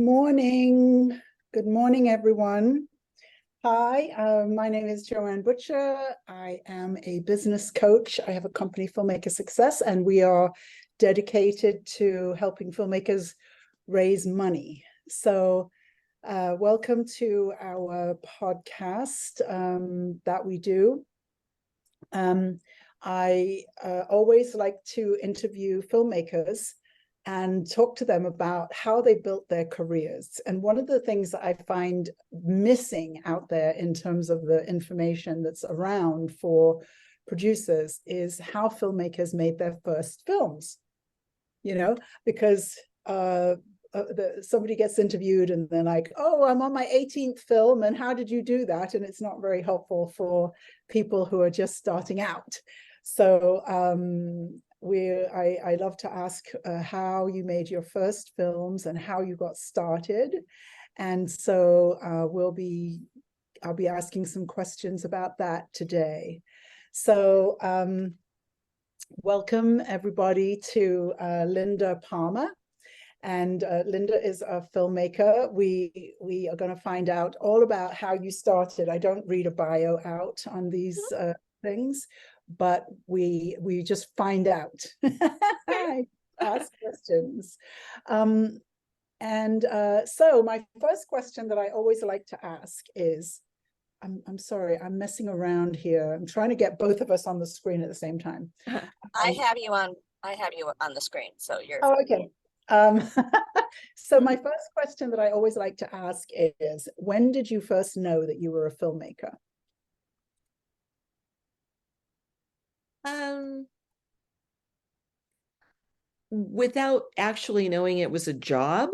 Morning. Good morning, everyone. Hi, my name is Joanne Butcher. I am a business coach. I have a company, Filmmaker Success, and we are dedicated to helping filmmakers raise money. So welcome to our podcast that we do. I always like to interview filmmakers and talk to them about how they built their careers. And one of the things that I find missing out there in terms of the information that's around for producers is how filmmakers made their first films, because somebody gets interviewed and they're like, oh, I'm on my 18th film, and how did you do that? And it's not very helpful for people who are just starting out. So I love to ask how you made your first films and how you got started. And so I'll be asking some questions about that today. So welcome everybody to Linda Palmer. And Linda is a filmmaker. We are going to find out all about how you started. I don't read a bio out on these things, but we just find out. I ask questions. So my first question that I always like to ask is, I'm sorry, I'm messing around here. I'm trying to get both of us on the screen at the same time. I have you on the screen, so you're okay. So my first question that I always like to ask is, when did you first know that you were a filmmaker? Without actually knowing it was a job.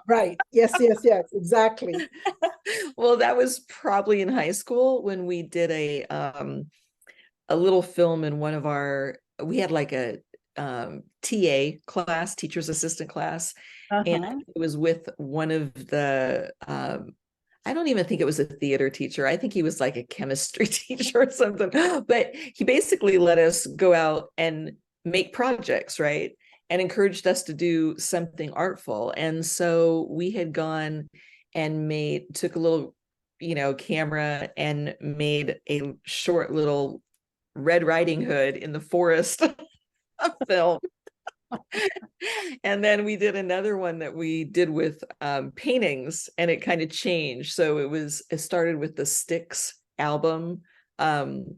Right. Yes, exactly. Well, that was probably in high school when we did a little film in one of we had like a TA class, teacher's assistant class, and it was with one of the I don't even think it was a theater teacher. I think he was like a chemistry teacher or something, but he basically let us go out and make projects, right? And encouraged us to do something artful. And so we had gone and took a little, camera and made a short little Red Riding Hood in the forest film. And then we did another one that we did with paintings, and it kind of changed. So it started with the Sticks album. And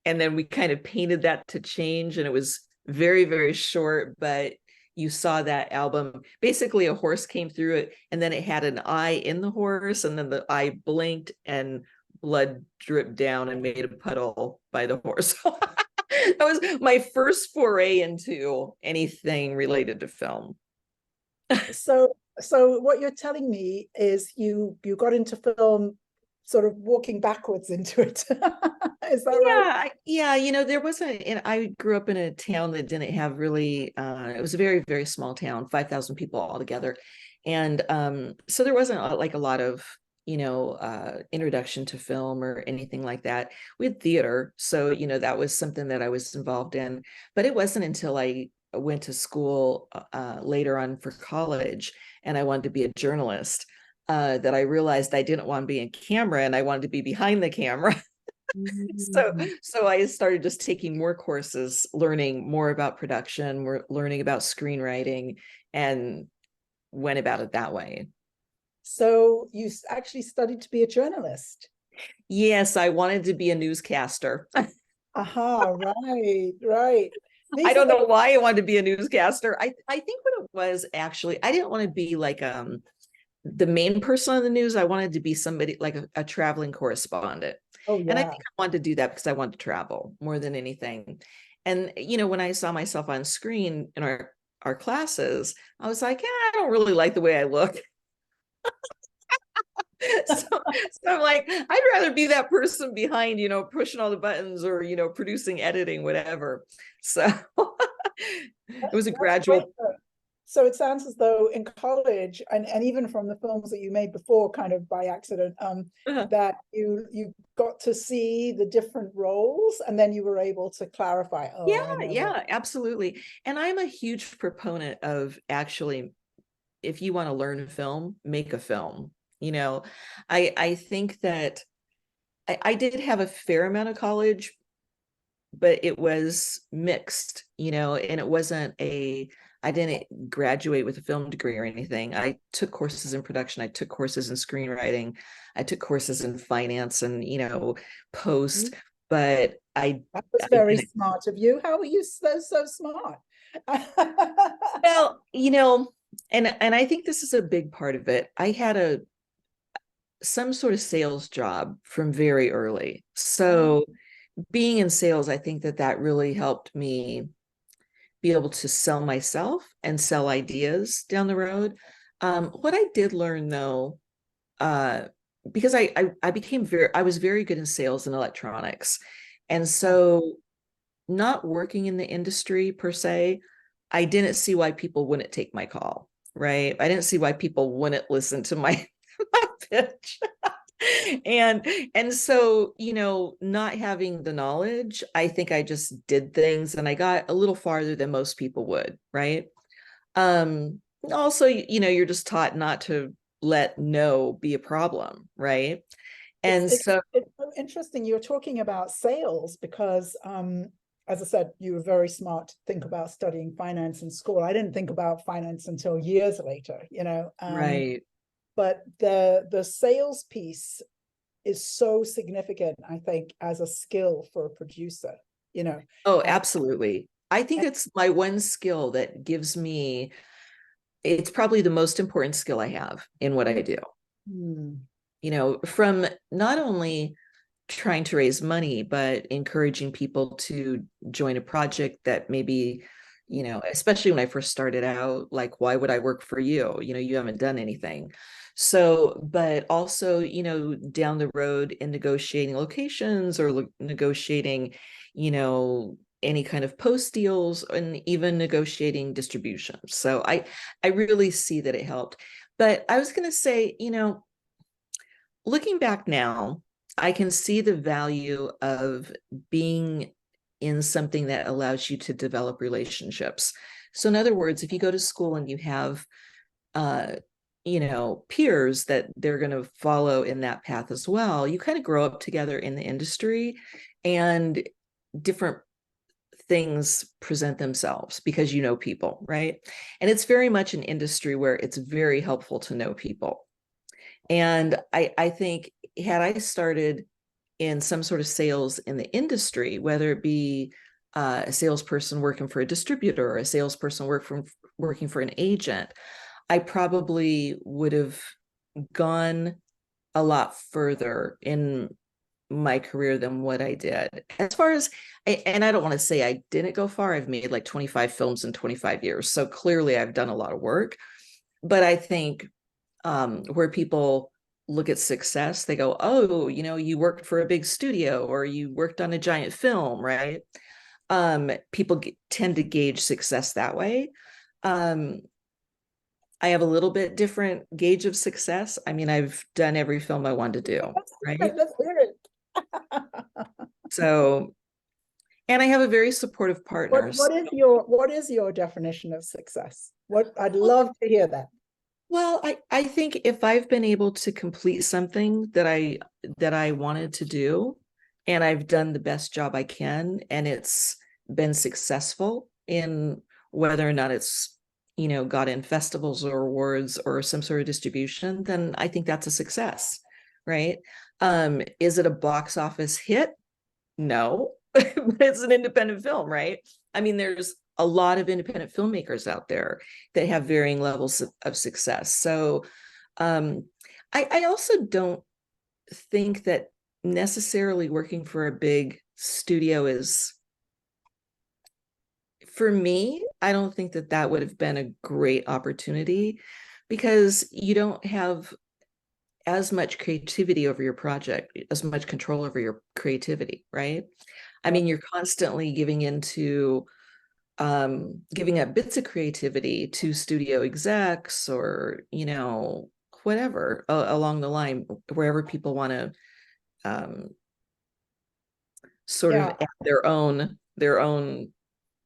then we kind of painted that to change, and it was very, very short, but you saw that album. Basically, a horse came through it, and then it had an eye in the horse, and then the eye blinked and blood dripped down and made a puddle by the horse. That was my first foray into anything related to film. So what you're telling me is you got into film sort of walking backwards into it. Is that right? Yeah. There wasn't, and I grew up in a town that didn't have really, it was a very, very small town, 5,000 people altogether. And so there wasn't like a lot of, introduction to film or anything like that. We had theater. So, that was something that I was involved in, but it wasn't until I went to school later on for college and I wanted to be a journalist that I realized I didn't want to be in camera and I wanted to be behind the camera. So I started just taking more courses, learning more about production, learning about screenwriting, and went about it that way. So you actually studied to be a journalist? Yes, I wanted to be a newscaster. Right. I don't know why I wanted to be a newscaster. I think what it was actually, I didn't want to be like the main person on the news. I wanted to be somebody like a traveling correspondent. Oh, yeah. And I think I wanted to do that because I wanted to travel more than anything. And, when I saw myself on screen in our classes, I was like, I don't really like the way I look. So I'm like, I'd rather be that person behind, pushing all the buttons or, producing, editing, whatever. So it was a gradual. So it sounds as though in college and even from the films that you made before, kind of by accident, that you got to see the different roles and then you were able to clarify. Yeah, absolutely. And I'm a huge proponent of actually if you want to learn film, make a film. I think that I did have a fair amount of college, but it was mixed, and it wasn't I didn't graduate with a film degree or anything. I took courses in production. I took courses in screenwriting. I took courses in finance and, post, but that was very smart of you. How are you so smart? Well, and I think this is a big part of it. I had some sort of sales job from very early. So being in sales, I think that really helped me be able to sell myself and sell ideas down the road. What I did learn though, because I was very good in sales and electronics. And so not working in the industry per se, I didn't see why people wouldn't take my call, right? I didn't see why people wouldn't listen to my pitch. and so, not having the knowledge, I think I just did things and I got a little farther than most people would, right? Also, you're just taught not to let no be a problem, right? And it's so interesting you're talking about sales because as I said, you were very smart to think about studying finance in school. I didn't think about finance until years later, right. But the sales piece is so significant, I think, as a skill for a producer, Oh, absolutely. I think it's my one skill that gives me, it's probably the most important skill I have in what I do. From not only trying to raise money, but encouraging people to join a project that maybe, especially when I first started out, like, why would I work for you? You haven't done anything. So, but also, down the in negotiating locations or negotiating, any kind of post deals and even negotiating distribution. So I really see that it helped. But I was going to say, looking back now, I can see the value of being in something that allows you to develop relationships. So in other words, if you go to school and you have, peers that they're going to follow in that path as well, you kind of grow up together in the industry and different things present themselves because people, right? And it's very much an industry where it's very helpful to know people. And I think had I started in some sort of sales in the industry, whether it be a salesperson working for a distributor or a salesperson working for an agent, I probably would have gone a lot further in my career than what I did. As far as, and I don't want to say I didn't go far. I've made like 25 films in 25 years. So clearly I've done a lot of work. But I think where people look at success, they go, oh, you worked for a big studio or you worked on a giant film, right? People tend to gauge success that way. I have a little bit different gauge of success. I mean, I've done every film I wanted to do, right? Let's hear it. So, and I have a very supportive partner. What is your definition of success? I'd love to hear that. Well, I think if I've been able to complete something that I wanted to do, and I've done the best job I can, and it's been successful in whether or not it's, got in festivals or awards or some sort of distribution, then I think that's a success, right? Is it a box office hit? No, but it's an independent film, right? I mean, there's a lot of independent filmmakers out there that have varying levels of success. So I also don't think that necessarily working for a big studio is, for me, I don't think that would have been a great opportunity because you don't have as much creativity over your project, as much control over your creativity, right? I mean, you're constantly giving up bits of creativity to studio execs or, whatever along the line, wherever people want to sort of add their own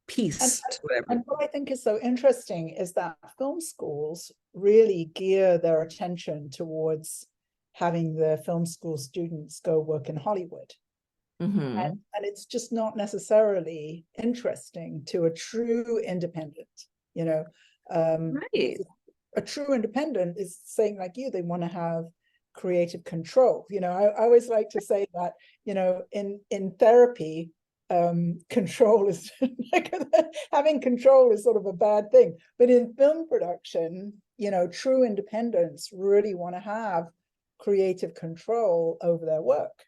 piece to whatever. And what I think is so interesting is that film schools really gear their attention towards having the film school students go work in Hollywood. Mm-hmm. And it's just not necessarily interesting to a true independent, you know. Right. A true independent is saying, like you, they want to have creative control. You know, I always like to say that, you know, in therapy, control is like, having control is sort of a bad thing, but in film production, you know, true independents really want to have creative control over their work.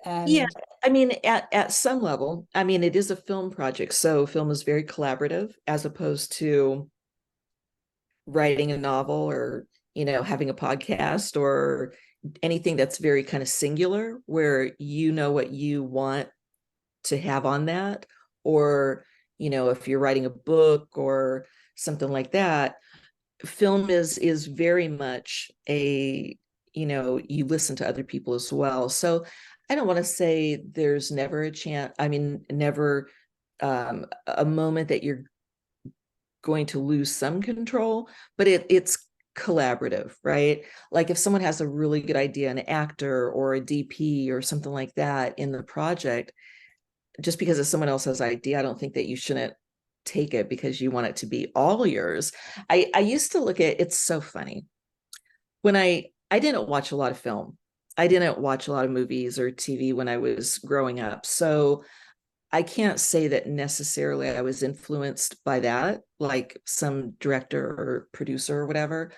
And yeah, I mean, at some level, I mean, it is a film project, so film is very collaborative as opposed to writing a novel or, you know, having a podcast or anything that's very kind of singular, where you know what you want to have on that, or, you know, if you're writing a book or something like that. Film is very much a, you know, you listen to other people as well. So I don't want to say there's never a chance, I mean, never a moment that you're going to lose some control, but it's collaborative, right? Like if someone has a really good idea, an actor or a DP or something like that in the project, just because it's someone else's idea, I don't think that you shouldn't take it because you want it to be all yours. I used to look at, it's so funny. When I didn't watch a lot of film. I didn't watch a lot of movies or TV when I was growing up. So I can't say that necessarily I was influenced by that, like some director or producer or whatever.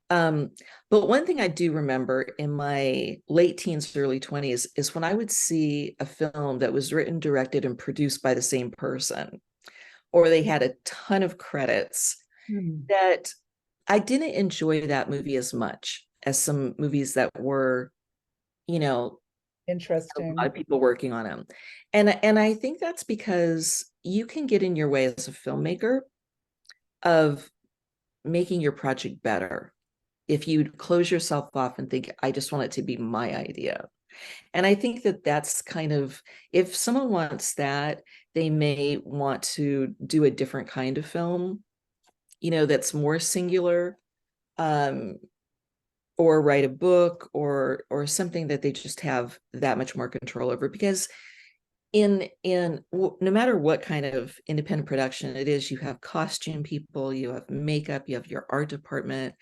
But one thing I do remember in my late teens, early 20s is when I would see a film that was written, directed, and produced by the same person, or they had a ton of credits, that I didn't enjoy that movie as much as some movies that were, you know, a interesting. lot of people working on them. And I think that's because you can get in your way as a filmmaker of making your project better if you close yourself off and think, I just want it to be my idea. And I think that that's kind of, if someone wants that, they may want to do a different kind of film, you know, that's more singular, or write a book or something that they just have that much more control over. Because no matter what kind of independent production it is, you have costume people, you have makeup, you have your art department,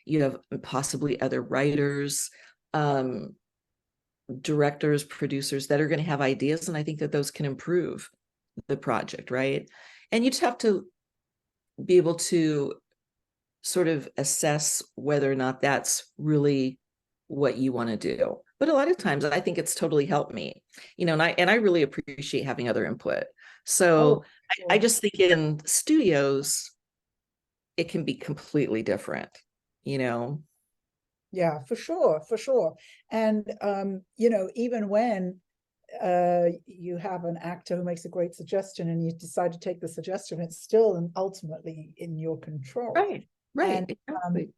you have possibly other writers, directors, producers that are going to have ideas, and I think that those can improve the project, right? And you just have to be able to sort of assess whether or not that's really what you want to do. But a lot of times I think it's totally helped me, you know, and I really appreciate having other input. So I just think in studios, it can be completely different, you know? Yeah, for sure, for sure. And you know, even when you have an actor who makes a great suggestion and you decide to take the suggestion, it's still ultimately in your control. Right, And exactly.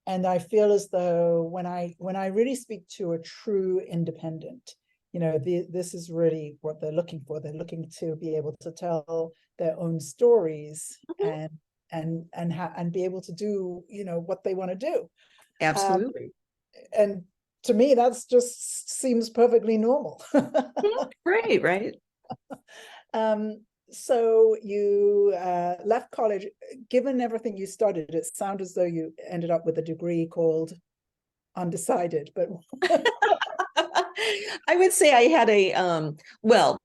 and I feel as though when I really speak to a true independent, you know, this is really what they're looking for. They're looking to be able to tell their own stories, and be able to do, you know, what they want to do. Absolutely. And to me, that's just seems perfectly normal. Right. So you left college. Given everything you studied, it sounds as though you ended up with a degree called undecided, but I would say I had well,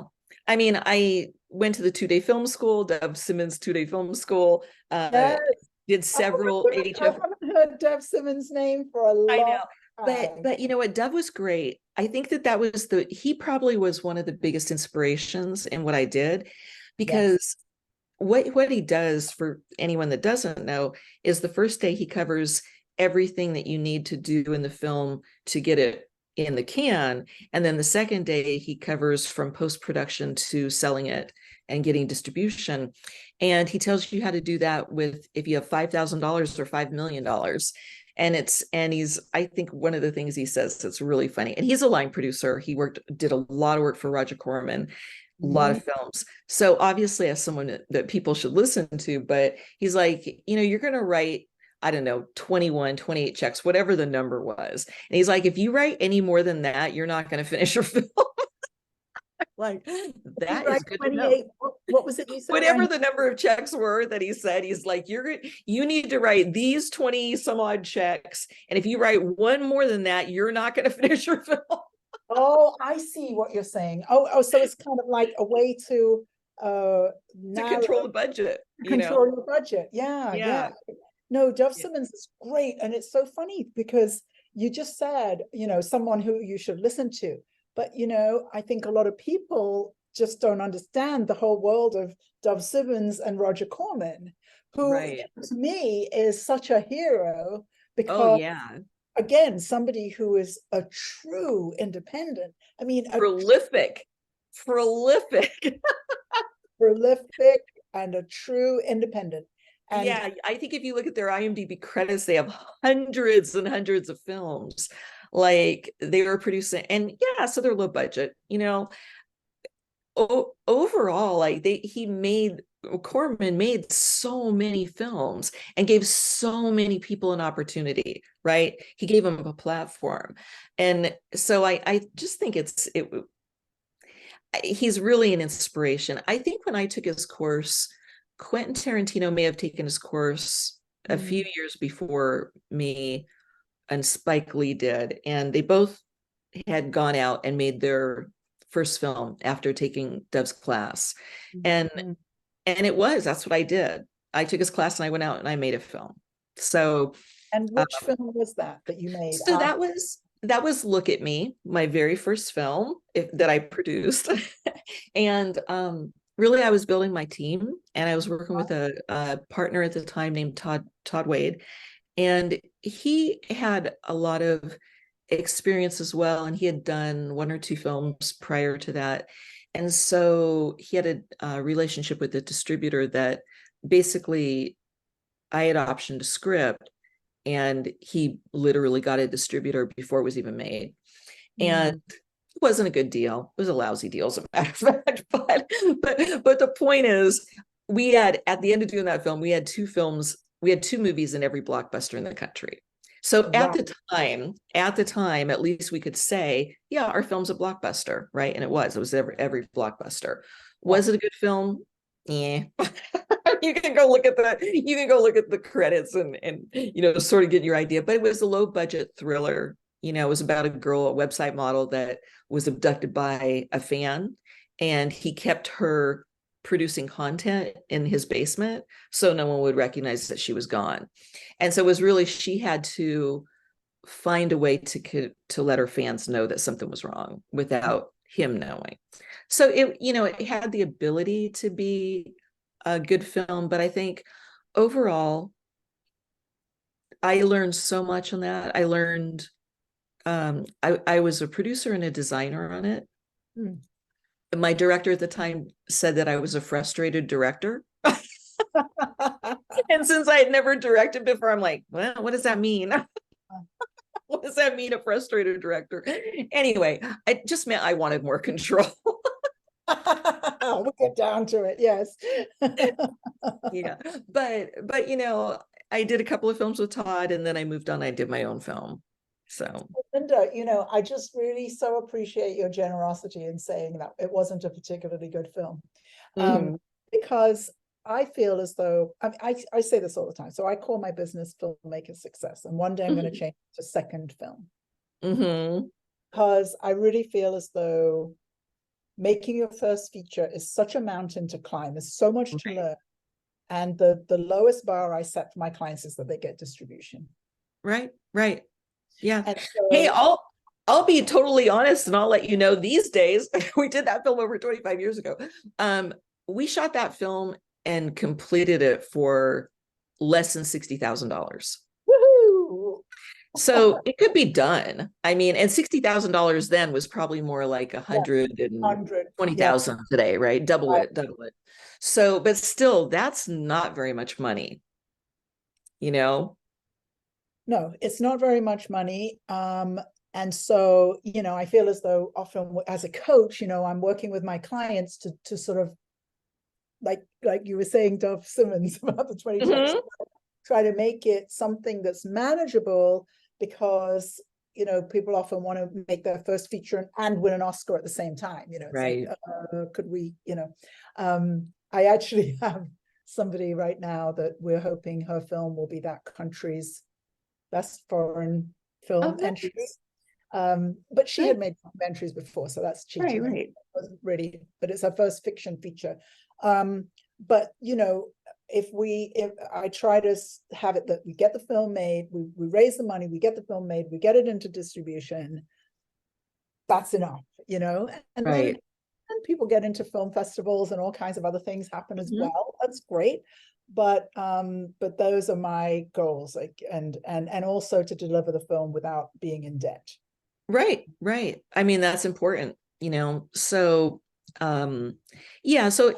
I mean, I went to the 2-day film school, Dove Simmons 2-day film school, yes. did several I HF. haven't heard Dev Simmons' name for a I long know, time. but you know what, Dove was great. I think that was he probably was one of the biggest inspirations in what I did, because what he does, for anyone that doesn't know, is the first day he covers everything that you need to do in the film to get it in the can, and then the second day he covers from post-production to selling it and getting distribution, and he tells you how to do that with, if you have $5,000 or $5 million. And he's, I think one of the things he says that's really funny, and he's a line producer, he did a lot of work for Roger Corman, a lot of films. So obviously as someone that people should listen to, but he's like, you're going to write, I don't know, 21, 28 checks, whatever the number was. And he's like, if you write any more than that, you're not going to finish your film. Like, that is good to know. What was it you said? Whatever the number of checks were that he said, he's like, you need to write these 20 some odd checks. And if you write one more than that, you're not going to finish your film. Oh, I see what you're saying. Oh, so it's kind of like a way to control the budget. Control the budget. Yeah. No, Dove Simmons is great. And it's so funny because you just said, someone who you should listen to. But, I think a lot of people just don't understand the whole world of Dove Simmons and Roger Corman, who to me is such a hero because, again, somebody who is a true independent. I mean, prolific and a true independent. And I think if you look at their IMDb credits, they have hundreds and hundreds of films. Like they were producing, and so they're low budget, overall, like Corman made so many films and gave so many people an opportunity, right? He gave them a platform. And so I just think he's really an inspiration. I think when I took his course, Quentin Tarantino may have taken his course a few years before me, and Spike Lee did. And they both had gone out and made their first film after taking Dove's class. And that's what I did. I took his class and I went out and I made a film. So, and which film was that you made? So that was Look at Me, my very first film that I produced. And really, I was building my team, and I was working with a partner at the time named Todd Wade. And he had a lot of experience as well. And he had done one or two films prior to that. And so he had a relationship with a distributor that basically I had optioned a script, and he literally got a distributor before it was even made. And it wasn't a good deal. It was a lousy deal, as a matter of fact. But the point is, we had, at the end of doing that film, we had two movies in every blockbuster in the country. So at the time, at least we could say, our film's a blockbuster, right? And it was every blockbuster. Was it a good film? Yeah. You can go look at the credits and sort of get your idea. But it was a low budget thriller. It was about a girl, a website model that was abducted by a fan, and he kept her producing content in his basement so no one would recognize that she was gone. And so it was really, she had to find a way to let her fans know that something was wrong without him knowing. So it had the ability to be a good film, but I think overall I learned so much on that. I learned I was a producer and a designer on it. My director at the time said that I was a frustrated director. And since I had never directed before, I'm like, well, what does that mean? What does that mean, a frustrated director? Anyway, it just meant I wanted more control. We'll get down to it. Yes. But I did a couple of films with Todd, and then I moved on. I did my own film. So Linda, I just really so appreciate your generosity in saying that it wasn't a particularly good film. Because I feel as though, I say this all the time. So I call my business Filmmaker Success. And one day I'm going to change it to second film. Because I really feel as though making your first feature is such a mountain to climb. There's so much to learn. And the lowest bar I set for my clients is that they get distribution. Right. Yeah. So, hey, I'll be totally honest, and I'll let you know, these days, we did that film over 25 years ago. We shot that film and completed it for less than $60,000. woohoo! So it could be done. I mean, and $60,000 then was probably more like 120,000 today, right? Double it. So, but still, that's not very much money, No, it's not very much money. And so, I feel as though often as a coach, I'm working with my clients to sort of, like you were saying, Dove Simmons, about the 20 steps, try to make it something that's manageable, because people often want to make their first feature and win an Oscar at the same time. It's Right. like, could we, I actually have somebody right now that we're hoping her film will be that country's best foreign film Oh, entry. nice. But she Good. had made documentaries before, so that's cheating. Right. It wasn't really, but it's her first fiction feature. But if I try to have it that we get the film made, we raise the money, we get the film made, we get it into distribution, that's enough, and Right. then people get into film festivals and all kinds of other things happen as Mhm. well. That's great. But those are my goals, like, and also to deliver the film without being in debt. Right. I mean, that's important, so yeah, so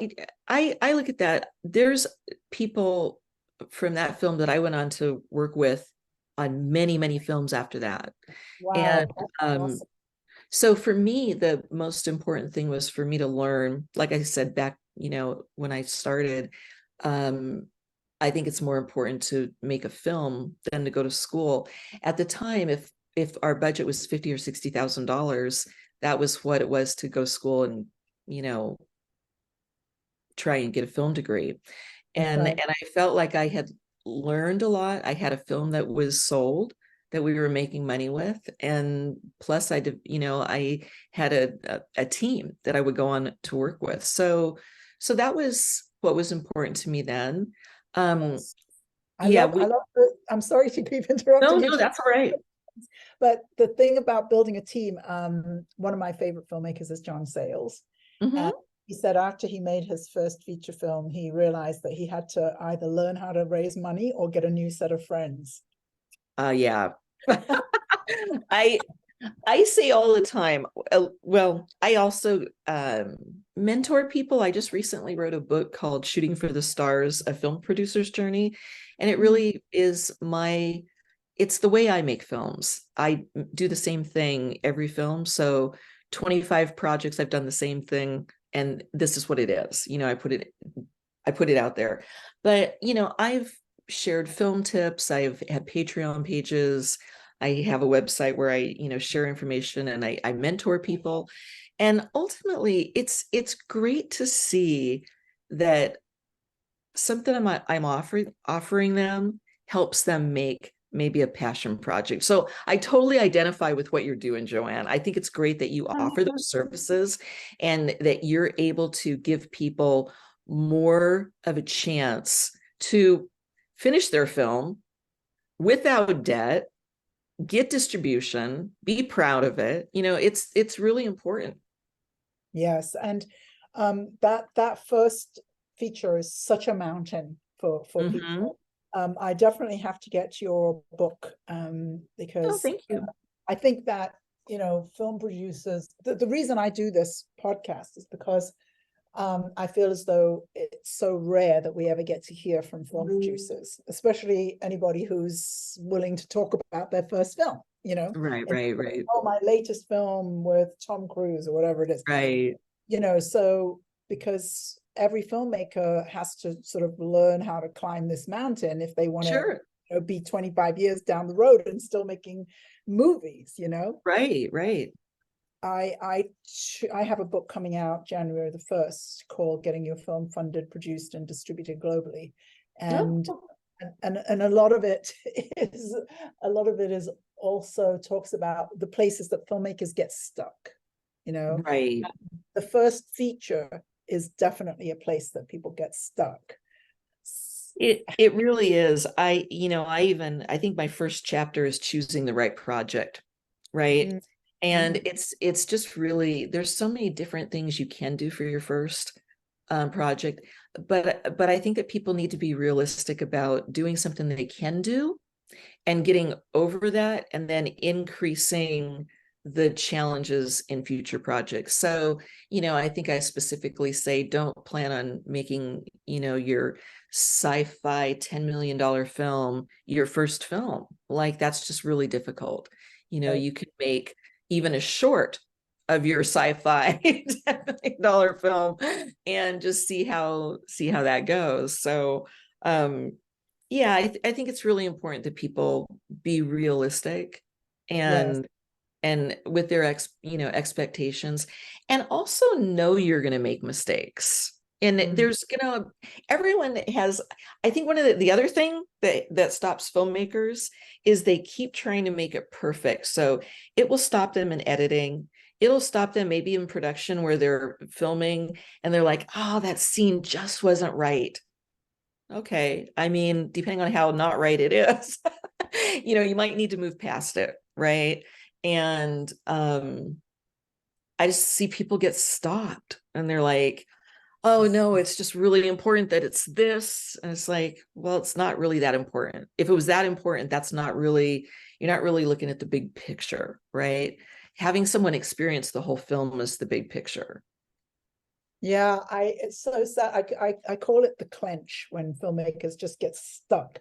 I look at that. There's people from that film that I went on to work with on many films after that. Wow, And that's awesome. so for me, the most important thing was for me to learn, like I said back, when I started, I think it's more important to make a film than to go to school. At the time, if our budget was $50,000 or $60,000, that was what it was to go to school and, try and get a film degree. And Right. I felt like I had learned a lot. I had a film that was sold, that we were making money with, and plus I did, I had a team that I would go on to work with. So that was what was important to me then. Yes. Yeah, I love I'm sorry to keep interrupting you, no, that's all right. but the thing about building a team, one of my favorite filmmakers is John Sayles. And he said after he made his first feature film, he realized that he had to either learn how to raise money or get a new set of friends. Yeah. I say all the time, well, I also mentor people. I just recently wrote a book called Shooting for the Stars, A Film Producer's Journey. And it really is it's the way I make films. I do the same thing every film. So 25 projects, I've done the same thing. And this is what it is. I put it out there. But, I've shared film tips. I've had Patreon pages. I have a website where I, share information, and I mentor people. And ultimately, it's great to see that something I'm offering them helps them make maybe a passion project. So I totally identify with what you're doing, Joanne. I think it's great that you offer those services and that you're able to give people more of a chance to finish their film without debt, get distribution, be proud of it. It's really important. Yes, and that first feature is such a mountain for people. I definitely have to get your book, Oh, because thank you. I think that film producers, the reason I do this podcast is because I feel as though it's so rare that we ever get to hear from film producers, especially anybody who's willing to talk about their first film, Right. oh, my latest film with Tom Cruise or whatever it is. Right. So because every filmmaker has to sort of learn how to climb this mountain if they want to Sure. be 25 years down the road and still making movies. Right. I have a book coming out January the 1st called Getting Your Film Funded, Produced, and Distributed Globally. And Oh. and a lot of it is also talks about the places that filmmakers get stuck. Right. The first feature is definitely a place that people get stuck. It really is. I think my first chapter is choosing the right project, right? And it's just really, there's so many different things you can do for your first project, but I think that people need to be realistic about doing something they can do and getting over that, and then increasing the challenges in future projects. So, I think I specifically say, don't plan on making, your sci-fi $10 million film your first film. Like, that's just really difficult. Right. You could make even a short of your sci-fi $10 million film and just see how that goes. So yeah, I think it's really important that people be realistic Yes. and with their expectations, and also know you're going to make mistakes. And there's everyone has, I think one of the other thing that stops filmmakers is they keep trying to make it perfect. So it will stop them in editing. It'll stop them maybe in production where they're filming and they're like, oh, that scene just wasn't right. Okay. I mean, depending on how not right it is, you might need to move past it. Right. And I just see people get stopped and they're like, oh no, it's just really important that it's this. And it's like, well, it's not really that important. If it was that important, you're not really looking at the big picture, right? Having someone experience the whole film is the big picture. Yeah, it's so sad. I call it the clench when filmmakers just get stuck.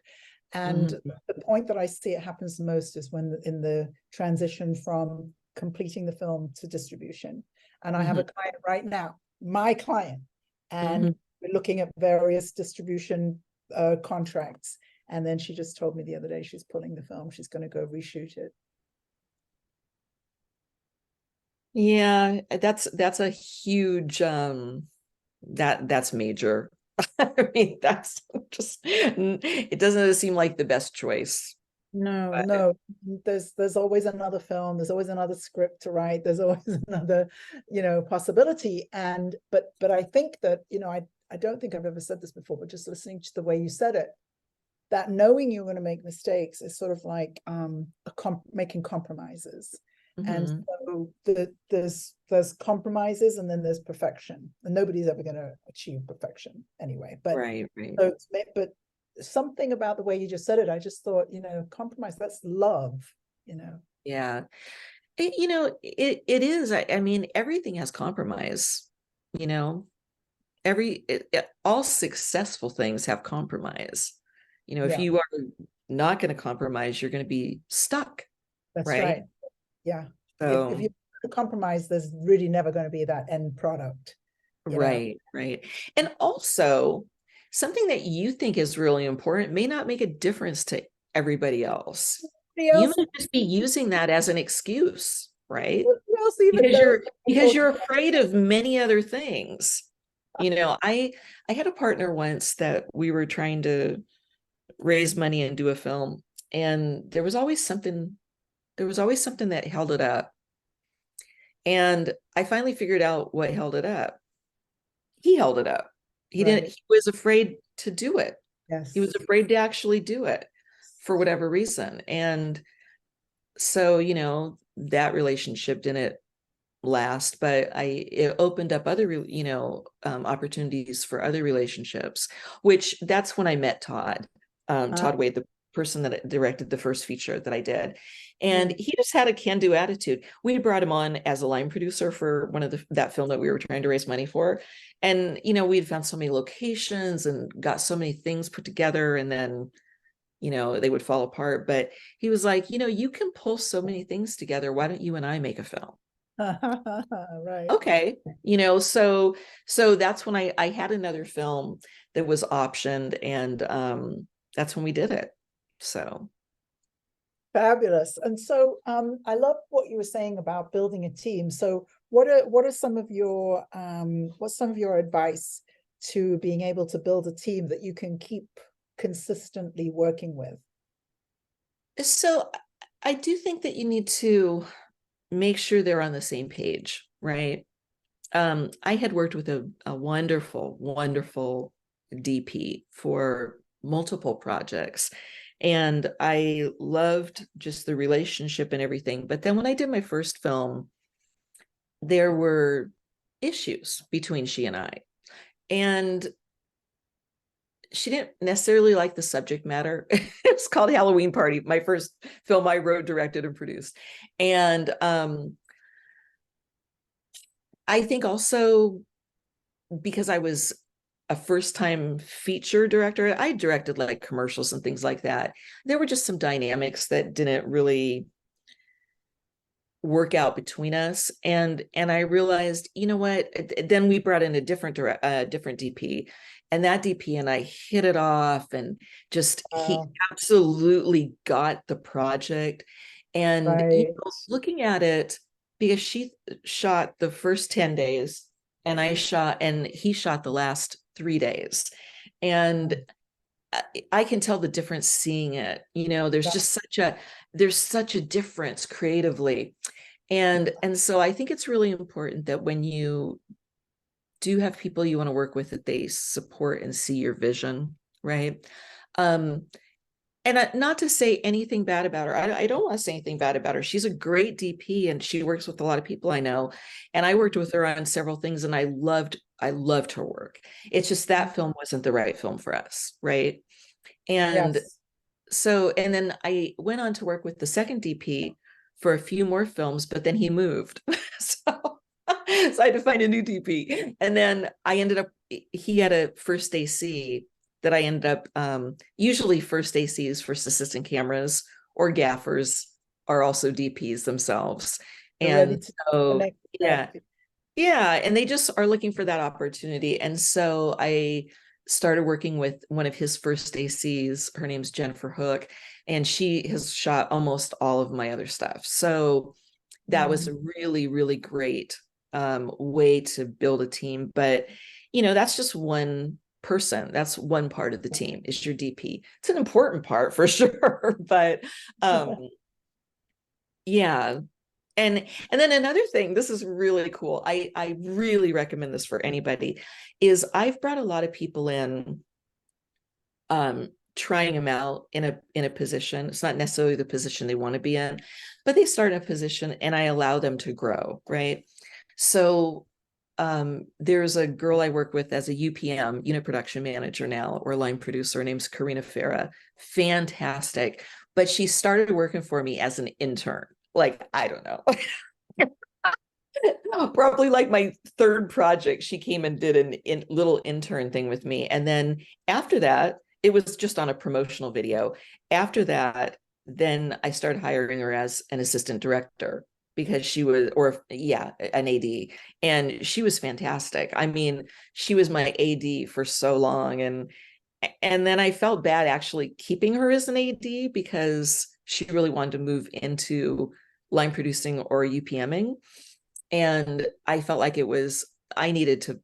And the point that I see it happens most is when in the transition from completing the film to distribution. And I have a client right now, my client, and we're looking at various distribution contracts. And then she just told me the other day she's pulling the film. She's going to go reshoot it. Yeah, that's a huge that's major. I mean, that's just, it doesn't seem like the best choice. No, there's always another film, there's always another script to write, there's always another, possibility. And but I think that, I don't think I've ever said this before, but just listening to the way you said it, that knowing you're going to make mistakes is sort of like making compromises. And so there's compromises and then there's perfection, and nobody's ever going to achieve perfection anyway. But right. so but something about the way you just said it, I just thought, compromise, that's love, Yeah. It is. I mean, everything has compromise, all successful things have compromise. If you are not going to compromise, you're going to be stuck. That's right. Yeah. So, if you compromise, there's really never going to be that end product. Right. And also, something that you think is really important may not make a difference to everybody else. You might just be using that as an excuse, right? Because you're afraid of many other things. I had a partner once that we were trying to raise money and do a film, and there was always something that held it up. And I finally figured out what held it up. He held it up. He was afraid to do it. Yes. He was afraid to actually do it for whatever reason. And so, that relationship didn't last, but it opened up other, opportunities for other relationships, which that's when I met Todd. Todd Wade, the person that directed the first feature that I did. And he just had a can-do attitude. We brought him on as a line producer for one of that film that we were trying to raise money for. And, we'd found so many locations and got so many things put together, and then, they would fall apart. But he was like, you can pull so many things together. Why don't you and I make a film? Right. Okay. So that's when I had another film that was optioned, and that's when we did it. So fabulous. And so I love what you were saying about building a team. So what are some of your what's some of your advice to being able to build a team that you can keep consistently working with? So I do think that you need to make sure they're on the same page, right? I had worked with a wonderful DP for multiple projects, and I loved just the relationship and everything. But then when I did my first film, there were issues between she and I. And she didn't necessarily like the subject matter. It's called Halloween Party, my first film I wrote, directed, and produced. And I think also because I was a first-time feature director, I directed like commercials and things like that. There were just some dynamics that didn't really work out between us, and I realized, you know what, then we brought in a different DP, and that DP and I hit it off, and just he absolutely got the project. And you Right. know, looking at it, because she shot the first 10 days and he shot the last 3 days, and I can tell the difference seeing it. You know, there's just such a difference creatively. And so I think it's really important that when you do have people you want to work with, that they support and see your vision, right? And not to say anything bad about her. I don't want to say anything bad about her. She's a great DP, and she works with a lot of people I know. And I worked with her on several things, and I loved her work. It's just that film wasn't the right film for us, right? And Yes. so, and then I went on to work with the second DP for a few more films, but then he moved. So I had to find a new DP. And then he had a first AC that I ended up, usually first ACs, first assistant cameras, or gaffers are also DPs themselves. They're ready And to so, connect. yeah, yeah, and they just are looking for that opportunity. And so I started working with one of his first ACs. Her name's Jennifer Hook, and she has shot almost all of my other stuff. So that was a really, really great way to build a team. But, you know, that's just one person. That's one part of the team, is your DP. It's an important part for sure. But yeah. And then another thing, this is really cool. I really recommend this for anybody, is I've brought a lot of people in, trying them out in a position. It's not necessarily the position they want to be in, but they start in a position and I allow them to grow, right? So there's a girl I work with as a UPM, unit production manager now, or line producer. Her name's Karina Farah. Fantastic. But she started working for me as an intern. Like, I don't know. Probably like my third project, she came and did a little intern thing with me. And then after that, it was just on a promotional video. After that, then I started hiring her as an assistant director, because she was, or yeah, an AD. And she was fantastic. I mean, she was my AD for so long. And then I felt bad actually keeping her as an AD, because she really wanted to move into line producing or UPMing. And I felt like I needed to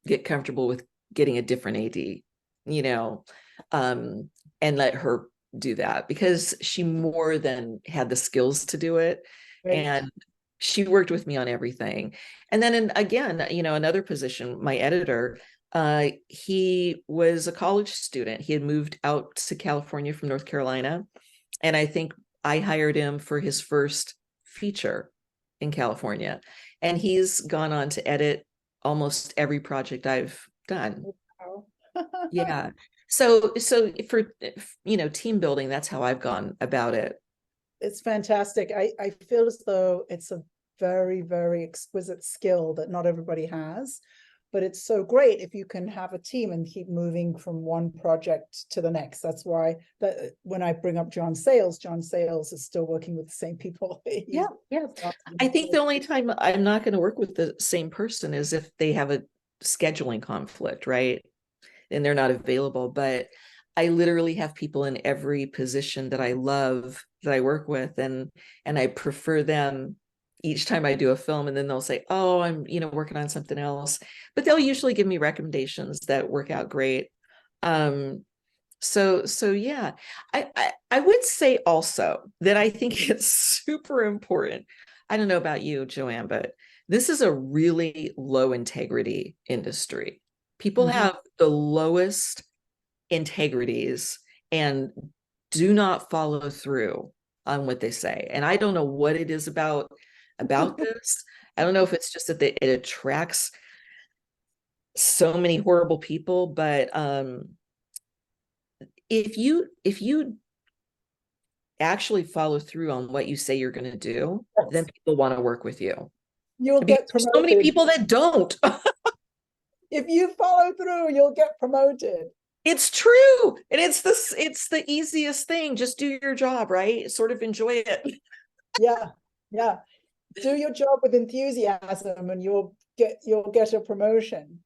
get comfortable with getting a different AD, you know, and let her do that, because she more than had the skills to do it. Right. And she worked with me on everything. And then again, you know, another position, my editor, he was a college student. He had moved out to California from North Carolina. And I think I hired him for his first feature in California. And he's gone on to edit almost every project I've done. Wow. Yeah. So for, you know, team building, that's how I've gone about it. It's fantastic. I feel as though it's a very, very exquisite skill that not everybody has, but it's so great if you can have a team and keep moving from one project to the next. That's why that when I bring up John Sayles is still working with the same people. Yeah. I think the only time I'm not going to work with the same person is if they have a scheduling conflict, right? And they're not available. But I literally have people in every position that I love, that I work with, and I prefer them each time I do a film. And then they'll say, oh, I'm, you know, working on something else, but they'll usually give me recommendations that work out great. So yeah, I would say also that I think it's super important. I don't know about you, Joanne, but this is a really low integrity industry. People have the lowest integrities and do not follow through on what they say. And I don't know what it is about this. I don't know if it's just that it attracts so many horrible people, but if you actually follow through on what you say you're going to do, then people want to work with you. You'll get promoted. So many people that don't. If you follow through, you'll get promoted. It's true. And it's the easiest thing. Just do your job, right? Sort of enjoy it. Yeah. Do your job with enthusiasm and you'll get a promotion.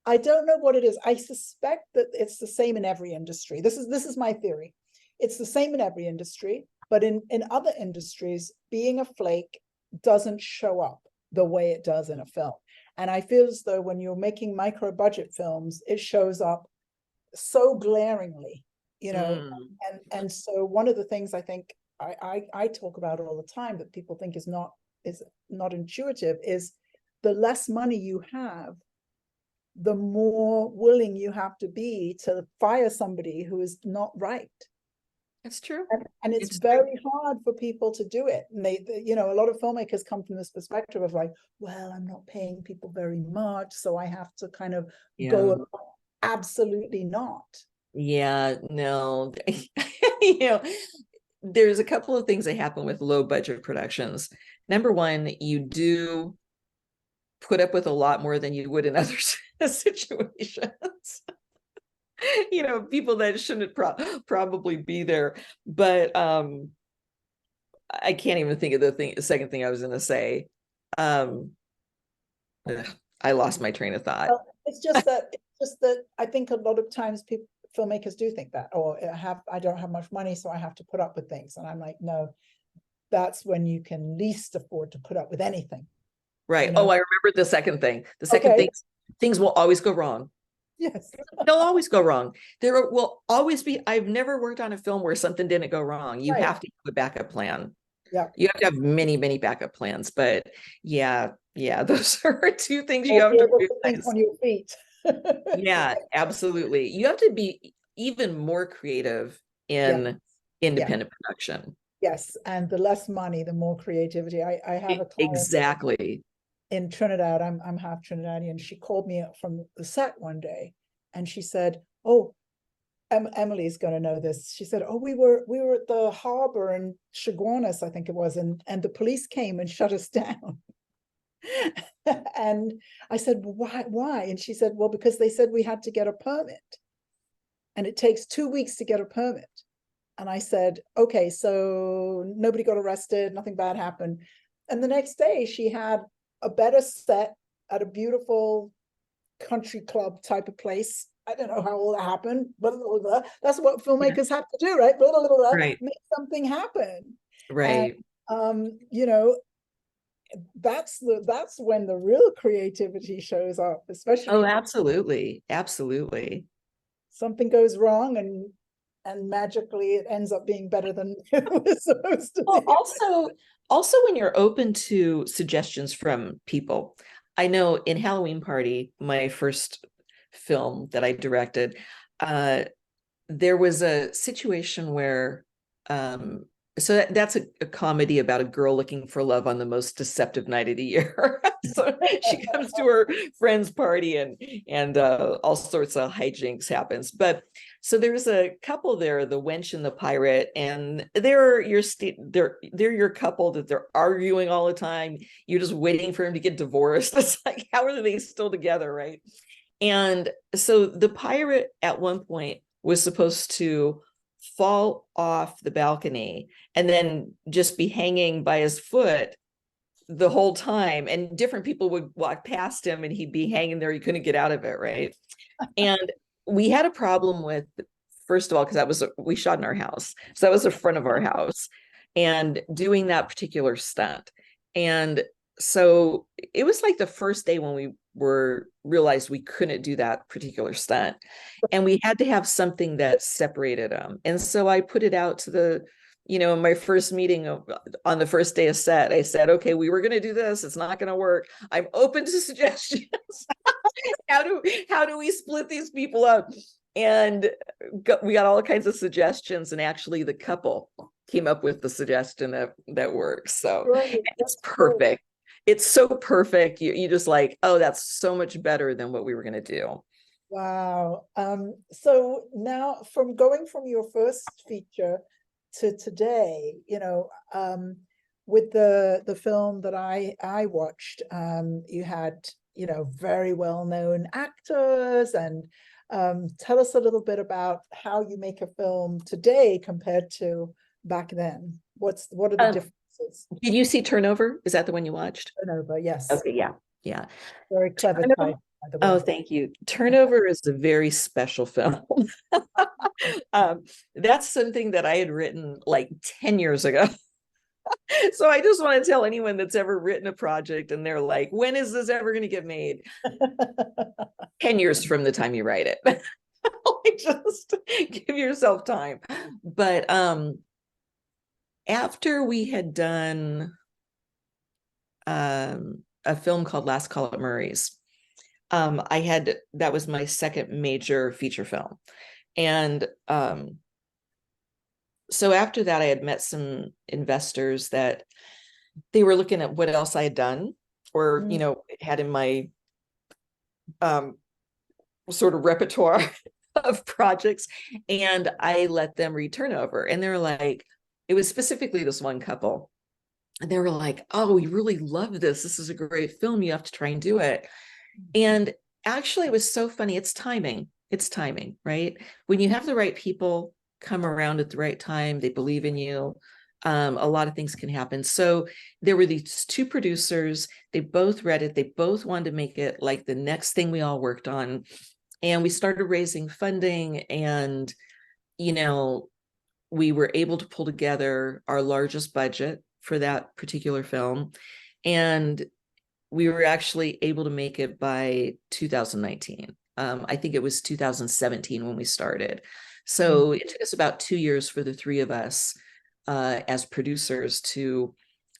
I don't know what it is. I suspect that it's the same in every industry. This is my theory. It's the same in every industry, but in other industries, being a flake doesn't show up the way it does in a film. And I feel as though when you're making micro budget films, it shows up so glaringly, and so one of the things I think I talk about all the time that people think is not intuitive is the less money you have, the more willing you have to be to fire somebody who is not right. That's true. And it's very hard for people to do it. And they, a lot of filmmakers come from this perspective of like, well, I'm not paying people very much, so I have to kind of go along. Absolutely not. Yeah, no. There's a couple of things that happen with low budget productions. Number one, you do put up with a lot more than you would in other situations. People that shouldn't probably be there. But I can't even think of the second thing I was going to say. I lost my train of thought. Well, it's just that I think a lot of times filmmakers do think that, I don't have much money, so I have to put up with things. And I'm like, no, that's when you can least afford to put up with anything. Right. Oh, I remember the second thing. The second thing, things will always go wrong. Yes. They'll always go wrong. There will always be, I've never worked on a film where something didn't go wrong. You have to have a backup plan. Yeah. You have to have many, many backup plans. But yeah, those are two things you have to think on your feet. Yeah, absolutely. You have to be even more creative in independent production. Yes. And the less money, the more creativity. I have a client exactly in Trinidad. I'm half Trinidadian. She called me up from the set one day and she said, oh, Emily's going to know this. She said, oh, we were at the harbor in Chaguanas, I think it was, and the police came and shut us down. And I said, well, why? And she said, well, because they said we had to get a permit and it takes 2 weeks to get a permit. And I said, okay, so nobody got arrested, nothing bad happened. And the next day she had a better set at a beautiful country club type of place. I don't know how all that happened, but that's what filmmakers have to do, right? Right. Make something happen. Right. And, that's when the real creativity shows up, especially. Oh, absolutely. Something goes wrong and magically it ends up being better than it was supposed to be. Also when you're open to suggestions from people. I know in Halloween Party, my first film that I directed, there was a situation where so that's a comedy about a girl looking for love on the most deceptive night of the year. So she comes to her friend's party and all sorts of hijinks happens. But so there's a couple there, the wench and the pirate, and they're your couple that they're arguing all the time. You're just waiting for him to get divorced. It's like, how are they still together, right? And so the pirate at one point was supposed to fall off the balcony and then just be hanging by his foot the whole time, and different people would walk past him and he'd be hanging there. He couldn't get out of it, right? And we had a problem with, first of all, because we shot in our house, so that was the front of our house, and doing that particular stunt. And so it was like the first day when we realized we couldn't do that particular stunt, and we had to have something that separated them. And so I put it out to in my first meeting on the first day of set, I said, okay, we were going to do this. It's not going to work. I'm open to suggestions. How do we split these people up? And we got all kinds of suggestions. And actually the couple came up with the suggestion that works. So it's perfect. It's so perfect. You just like, oh, that's so much better than what we were going to do. Wow. So now going from your first feature to today, with the film that I watched, you had, very well-known actors, and tell us a little bit about how you make a film today compared to back then. What are the differences? Did you see Turnover? Is that the one you watched? Turnover, yes. Okay, yeah, yeah. Very clever Turnover, title, by the way. oh, thank you. Turnover is a very special film. That's something that I had written like 10 years ago. So I just want to tell anyone that's ever written a project and they're like, when is this ever going to get made? 10 years from the time you write it. Just give yourself time. But after we had done a film called Last Call at Murray's, that was my second major feature film. And so after that, I had met some investors that they were looking at what else I had done or, had in my sort of repertoire of projects. And I let them read Turnover. And they're like, it was specifically this one couple. And they were like, oh, we really love this. This is a great film. You have to try and do it. And actually, it was so funny. It's timing. It's timing, right? When you have the right people come around at the right time, they believe in you. A lot of things can happen. So there were these two producers. They both read it. They both wanted to make it like the next thing we all worked on. And we started raising funding, and, we were able to pull together our largest budget for that particular film. And we were actually able to make it by 2019. I think it was 2017 when we started. So it took us about 2 years for the three of us as producers to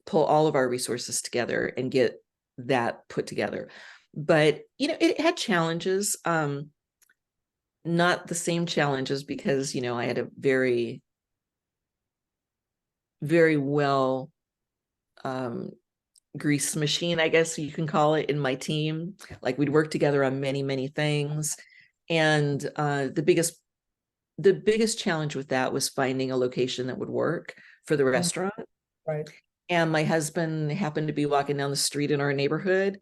pull all of our resources together and get that put together. But, it had challenges, not the same challenges because, I had a very, very well grease machine, I guess you can call it, in my team. Like we'd work together on many, many things. And the biggest challenge with that was finding a location that would work for the restaurant. Right. And my husband happened to be walking down the street in our neighborhood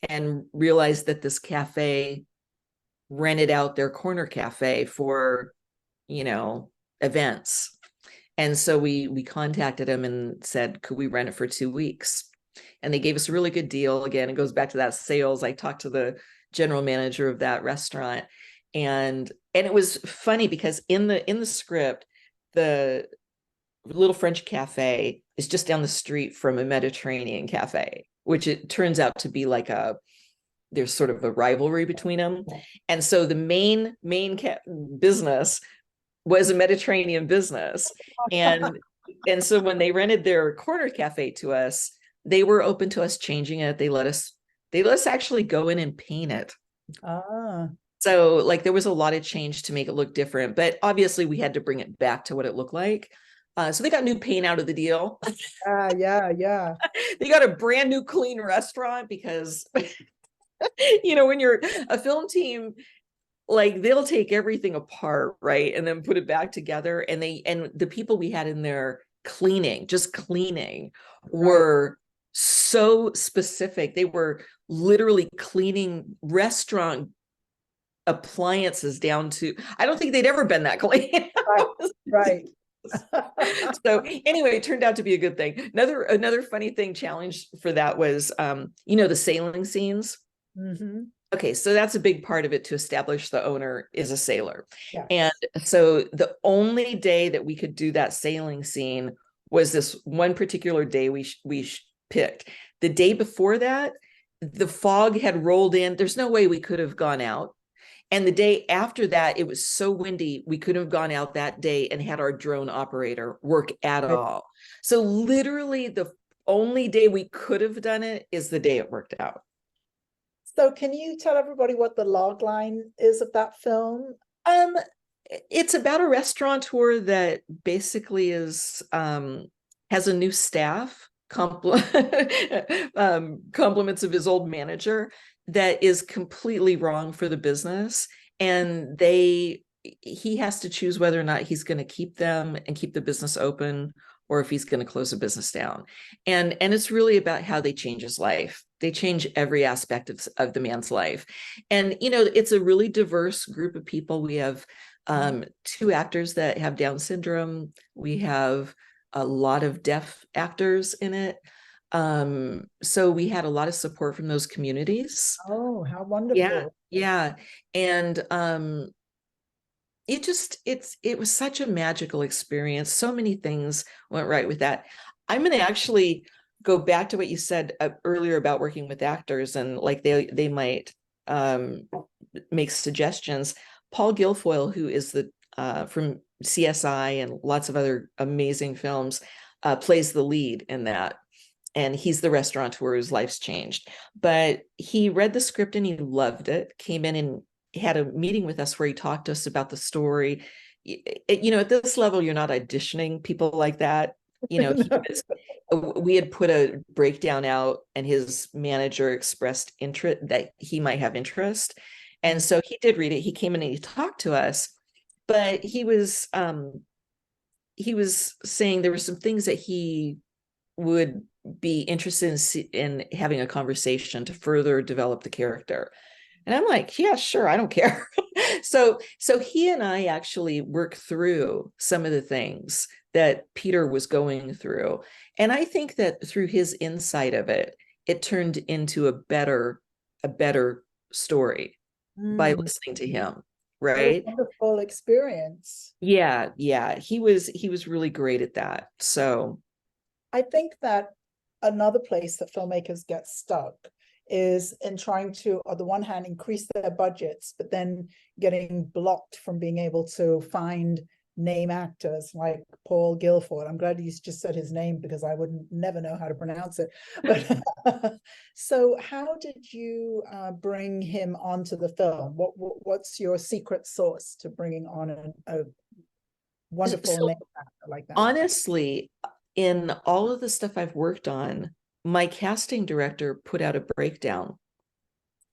and realized that this cafe rented out their corner cafe for, events. And so we contacted him and said, could we rent it for 2 weeks? And they gave us a really good deal. Again, it goes back to that sales. I talked to the general manager of that restaurant, and it was funny because in the script, the little French cafe is just down the street from a Mediterranean cafe, which it turns out to be like there's sort of a rivalry between them. And so the main business was a Mediterranean business. And so when they rented their corner cafe to us, they were open to us changing it. They let us actually go in and paint it. So like there was a lot of change to make it look different, but obviously we had to bring it back to what it looked like. So they got new paint out of the deal. Yeah. They got a brand new clean restaurant because, when you're a film team, like they'll take everything apart, right, and then put it back together. And the people we had in there cleaning were so specific. They were literally cleaning restaurant appliances down to, I don't think they'd ever been that clean. Right. So anyway, it turned out to be a good thing. Another funny thing challenge for that was, the sailing scenes. Mm-hmm. Okay, so that's a big part of it, to establish the owner is a sailor. Yeah. And so the only day that we could do that sailing scene was this one particular day we picked. The day before that, the fog had rolled in. There's no way we could have gone out. And the day after that, it was so windy, we couldn't have gone out that day and had our drone operator work at all. So literally the only day we could have done it is the day it worked out. So can you tell everybody what the log line is of that film? It's about a restaurateur that basically has a new staff, compliments of his old manager, that is completely wrong for the business. and he has to choose whether or not he's going to keep them and keep the business open, or if he's going to close the business down. And it's really about how they change his life. They change every aspect of the man's life. And, you know, it's a really diverse group of people. We have 2 actors that have Down syndrome. We have a lot of deaf actors in it. So we had a lot of support from those communities. Oh, how wonderful. Yeah. And it was such a magical experience. So many things went right with that. I'm going to actually go back to what you said earlier about working with actors, and like they might make suggestions. Paul Guilfoyle, who is the from CSI and lots of other amazing films, plays the lead in that. And he's the restaurateur whose life's changed. But he read the script and he loved it, came in and had a meeting with us where he talked to us about the story. You know, at this level, you're not auditioning people like that. You know, we had put a breakdown out and his manager expressed interest that he might have interest. And so he did read it. He came in and he talked to us, but he was saying there were some things that he would be interested in having a conversation to further develop the character. And I'm like, yeah, sure, I don't care. So he and I actually worked through some of the things that Peter was going through. And I think that through his insight of it, it turned into a better story by listening to him. Right. Wonderful experience. Yeah. He was really great at that. So I think that another place that filmmakers get stuck is in trying to, on the one hand, increase their budgets, but then getting blocked from being able to find name actors like Paul Guilfoyle. I'm glad you just said his name because I would never know how to pronounce it. But so how did you bring him onto the film? What's your secret sauce to bringing on a wonderful name actor like that? Honestly, in all of the stuff I've worked on, my casting director put out a breakdown.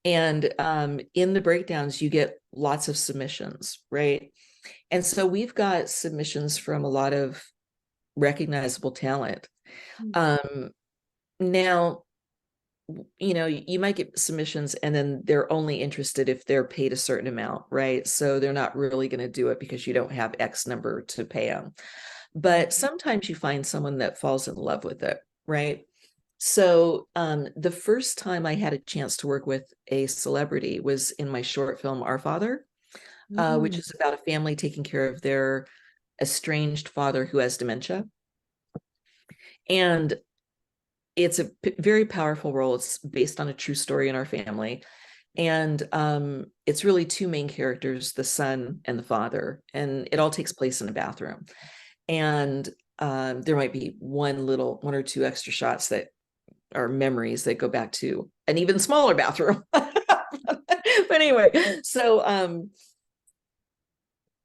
And in the breakdowns, you get lots of submissions, right? And so we've got submissions from a lot of recognizable talent. Now, you know, you might get submissions and then they're only interested if they're paid a certain amount, right? So they're not really going to do it because you don't have X number to pay them. But sometimes you find someone that falls in love with it, right? So the first time I had a chance to work with a celebrity was in my short film, Our Father, which is about a family taking care of their estranged father who has dementia. And it's a very powerful role. It's based on a true story in our family. And it's really 2 main characters, the son and the father, and it all takes place in a bathroom. And there might be one or 2 extra shots that are memories that go back to an even smaller bathroom. But anyway, so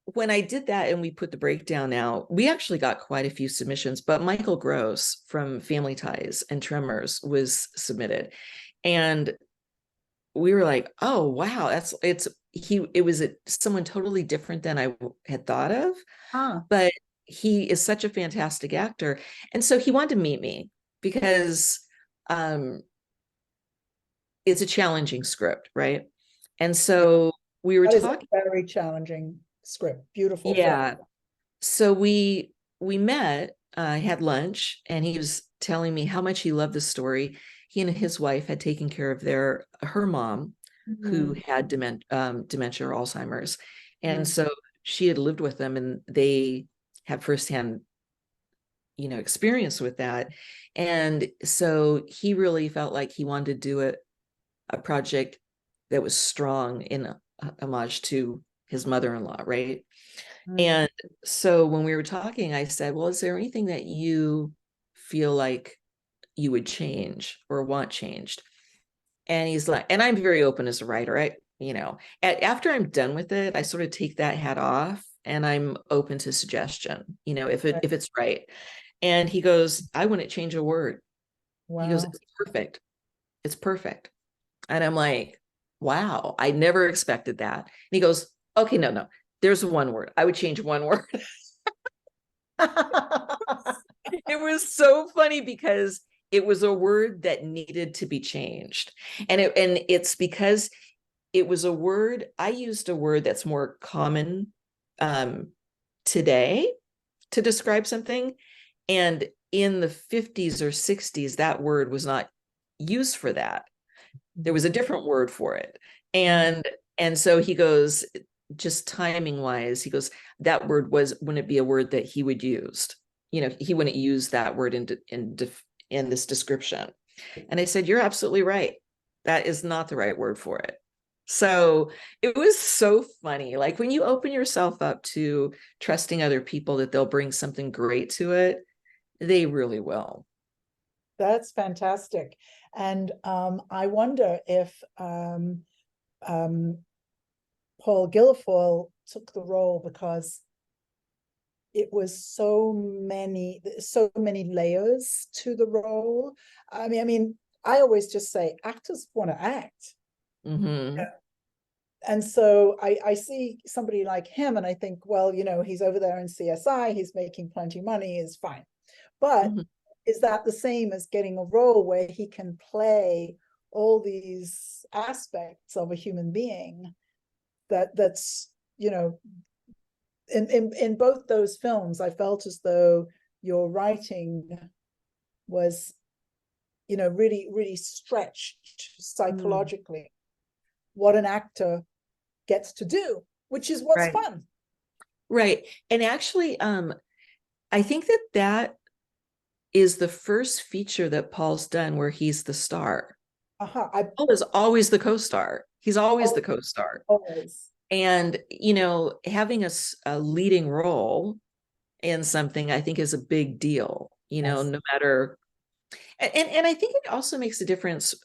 when I did that and we put the breakdown out, we actually got quite a few submissions, but Michael Gross from Family Ties and Tremors was submitted. And we were like, oh, wow, it was someone totally different than I had thought of. But he is such a fantastic actor. And so he wanted to meet me because it's a challenging script, right? And so we were talking. A very challenging script, beautiful. Yeah. Film. So we met, had lunch, and he was telling me how much he loved the story. He and his wife had taken care of her mom, who had dementia or Alzheimer's, and so she had lived with them, and they had firsthand, you know, experience with that. And so he really felt like he wanted to do a project that was strong in homage to his mother-in-law, right? And so when we were talking, I said, well, is there anything that you feel like you would change or want changed? And he's like, and I'm very open as a writer, you know, after I'm done with it, I sort of take that hat off and I'm open to suggestion, you know, if it's right. And he goes, I wouldn't change a word. Wow. He goes, it's perfect. It's perfect. And I'm like, wow, I never expected that. And he goes, okay, no, there's one word. I would change one word. It was so funny because it was a word that needed to be changed. And it's because it was a word, I used a word that's more common today to describe something. And in the 50s or 60s, that word was not used for that. There was a different word for it. And so he goes, just timing wise, he goes, that word wouldn't be a word that he would use. He wouldn't use that word in this description. And I said, you're absolutely right. That is not the right word for it. So it was so funny. Like when you open yourself up to trusting other people that they'll bring something great to it, they really will. That's fantastic. And I wonder if Paul Guilfoyle took the role because it was so many layers to the role. I mean, I always just say actors want to act. Mm-hmm. Yeah. And so I see somebody like him and I think, well, he's over there in CSI, he's making plenty of money, is fine. But is that the same as getting a role where he can play all these aspects of a human being that's in both those films, I felt as though your writing was really, really stretched psychologically what an actor gets to do, which is what's fun. Right. And actually, I think that is the first feature that Paul's done where he's the star. Paul is always the co-star. He's always the co-star. Always. And, having a leading role in something, I think is a big deal, no matter. And I think it also makes a difference.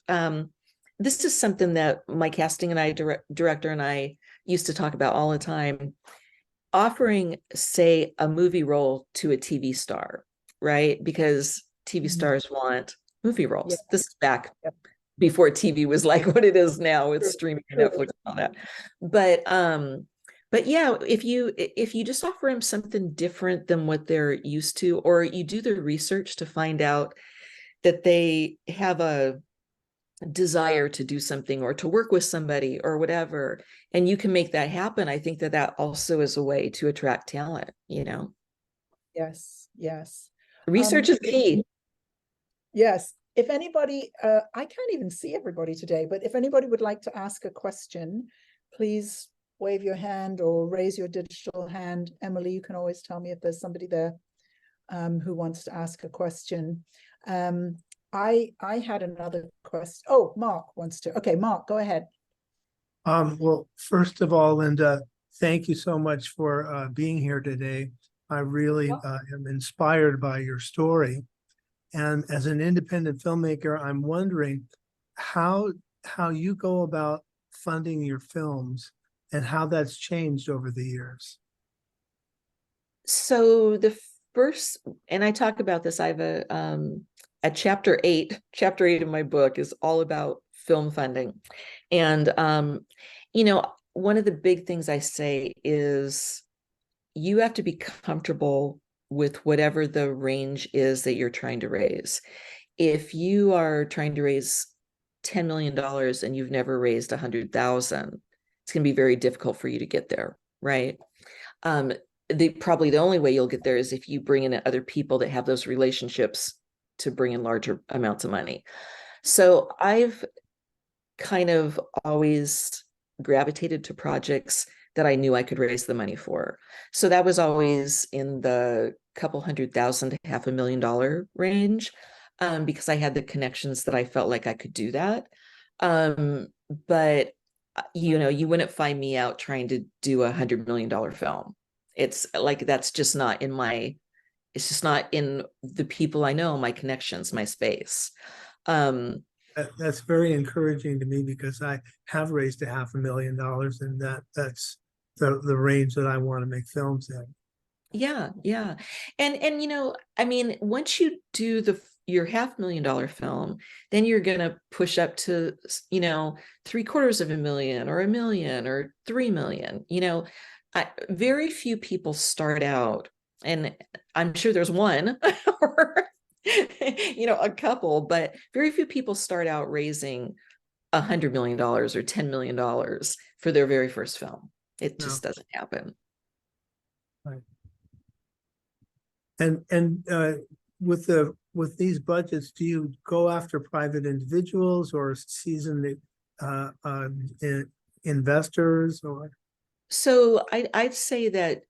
This is something that my casting and director and I used to talk about all the time. Offering, say, a movie role to a TV star, right? Because TV stars want movie roles. This is back before TV was like what it is now with streaming and Netflix and all that. But yeah, if you just offer them something different than what they're used to, or you do the research to find out that they have a desire to do something or to work with somebody or whatever, and you can make that happen, I think that also is a way to attract talent. Yes. Research is key. Yes. If anybody, I can't even see everybody today, but if anybody would like to ask a question, please wave your hand or raise your digital hand. Emily, you can always tell me if there's somebody there who wants to ask a question. I had another question. Oh, Mark wants to. Okay, Mark, go ahead. Well, first of all, Linda, thank you so much for being here today. I really am inspired by your story. And as an independent filmmaker, I'm wondering how you go about funding your films and how that's changed over the years. So the first, and I talk about this, I have a chapter 8 of my book is all about film funding. And one of the big things I say is you have to be comfortable with whatever the range is that you're trying to raise. If you are trying to raise $10 million and you've never raised 100,000, it's going to be very difficult for you to get there, right? Probably the only way you'll get there is if you bring in other people that have those relationships to bring in larger amounts of money. So I've kind of always gravitated to projects that I knew I could raise the money for. So that was always in the couple $100,000 to $500,000 range, because I had the connections that I felt like I could do that. But you wouldn't find me out trying to do $100 million film. It's like, that's just not in it's just not in the people I know, my connections, my space. That's very encouraging to me because I have raised $500,000 and that's the range that I want to make films in. Yeah. And I mean, once you do the your $500,000 film, then you're going to push up to, you know, $750,000 or $1 million or $3 million. You know, very few people start out, and I'm sure there's one or, you know, a couple, but very few people start out raising $100 million or $10 million for their very first film. It just doesn't happen. Right. And with these budgets, do you go after private individuals or seasoned investors? Or so I'd say that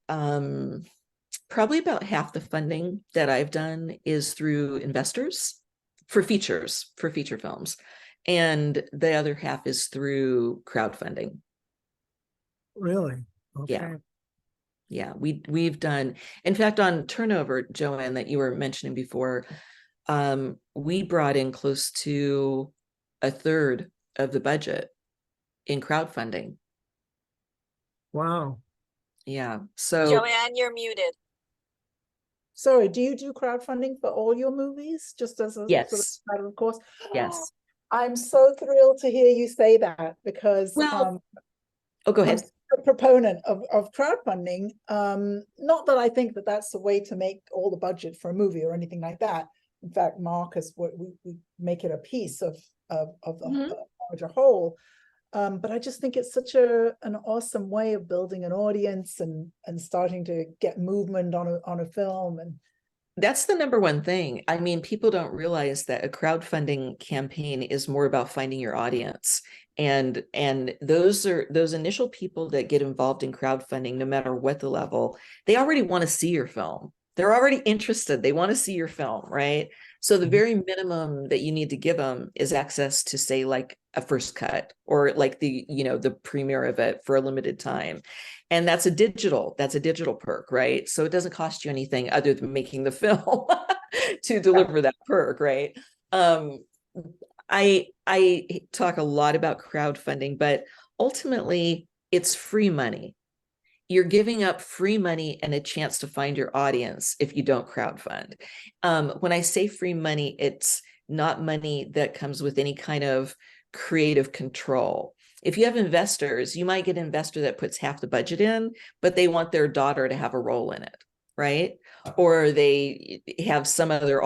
probably about half the funding that I've done is through investors for feature films, and the other half is through crowdfunding. Really? Okay. Yeah, we've done, in fact, on Turnover, Joanne, that you were mentioning before, we brought in close to a third of the budget in crowdfunding. Wow. Yeah. So Joanne, you're muted. Sorry, do you do crowdfunding for all your movies? Just as a sort of yes, matter of course? yes. I'm so thrilled to hear you say that because Well, oh, go I'm ahead. a proponent of crowdfunding. Not that I think that that's the way to make all the budget for a movie or anything like that. In fact, Marcus, we make it a piece of the larger whole. But I just think it's such an awesome way of building an audience and starting to get movement on a film. And that's the number one thing. I mean, people don't realize that a crowdfunding campaign is more about finding your audience. And those initial people that get involved in crowdfunding, no matter what the level, they already want to see your film. They're already interested. They want to see your film, right? So the very minimum that you need to give them is access to, say, like a first cut or like the, you know, the premiere of it for a limited time. And that's a digital perk, right? So it doesn't cost you anything other than making the film to deliver that perk, right? I talk a lot about crowdfunding, but ultimately it's free money. You're giving up free money and a chance to find your audience if you don't crowdfund. When I say free money, it's not money that comes with any kind of creative control. If you have investors, you might get an investor that puts half the budget in, but they want their daughter to have a role in it, right? Or they have some other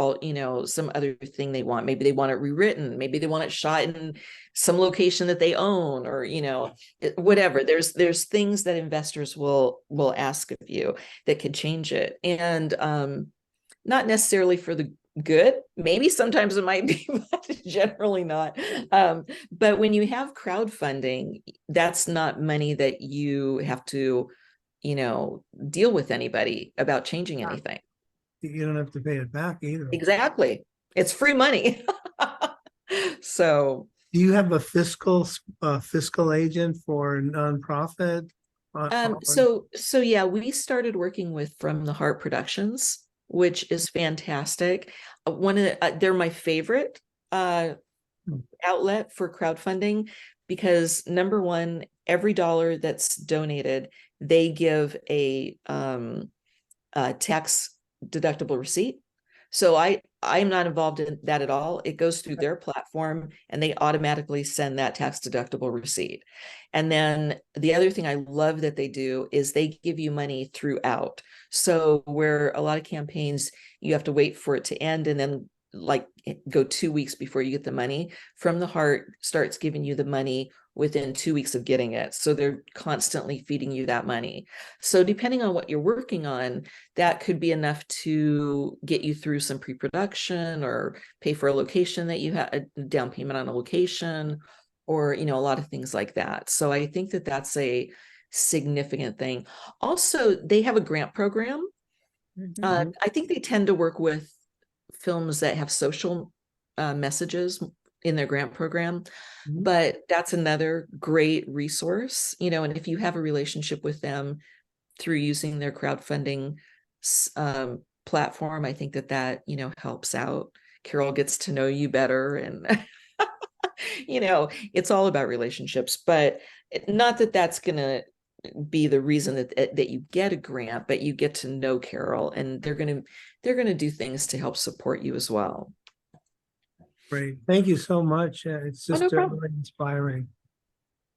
thing they want. Maybe they want it rewritten. Maybe they want it shot in some location that they own, or, you know, whatever. There's things that investors will ask of you that could change it. And not necessarily for the good. Maybe sometimes it might be, but generally not. But when you have crowdfunding, that's not money that you have to, you know, deal with anybody about changing anything. You don't have to pay it back either. Exactly. It's free money. So do you have a fiscal agent for a nonprofit? So yeah, we started working with From the Heart Productions, which is fantastic. They're my favorite outlet for crowdfunding because, number one, every dollar that's donated, they give a tax deductible receipt. So I'm not involved in that at all. It goes through their platform and they automatically send that tax deductible receipt. And then the other thing I love that they do is they give you money throughout. So where a lot of campaigns, you have to wait for it to end and then like go 2 weeks before you get the money, From the Heart starts giving you the money within 2 weeks of getting it. So they're constantly feeding you that money. So depending on what you're working on, that could be enough to get you through some pre-production or pay for a location that you have a down payment on a location, or, you know, a lot of things like that. So I think that that's a significant thing. Also, they have a grant program. I think they tend to work with films that have social messages in their grant program, but that's another great resource, you know, and if you have a relationship with them through using their crowdfunding platform, I think that, you know, helps out. Carol gets to know you better, and you know, it's all about relationships, but not that that's going to be the reason that you get a grant, but you get to know Carol, and they're going to do things to help support you as well. Great. Thank you so much. It's Oh, just no problem. really inspiring.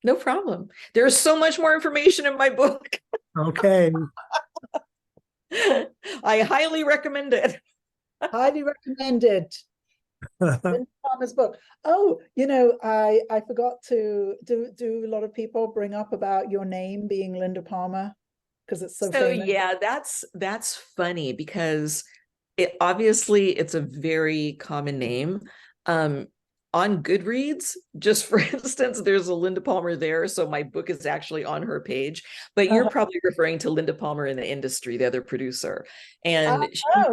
No problem. There's so much more information in my book. Okay. I highly recommend it. Highly recommended. Linda Palmer's book. Oh, I forgot to do a lot of people bring up about your name being Linda Palmer because it's so famous. Yeah, that's funny because it's a very common name. On Goodreads, just for instance, there's a Linda Palmer there, so my book is actually on her page. But you're probably referring to Linda Palmer in the industry, the other producer. And No.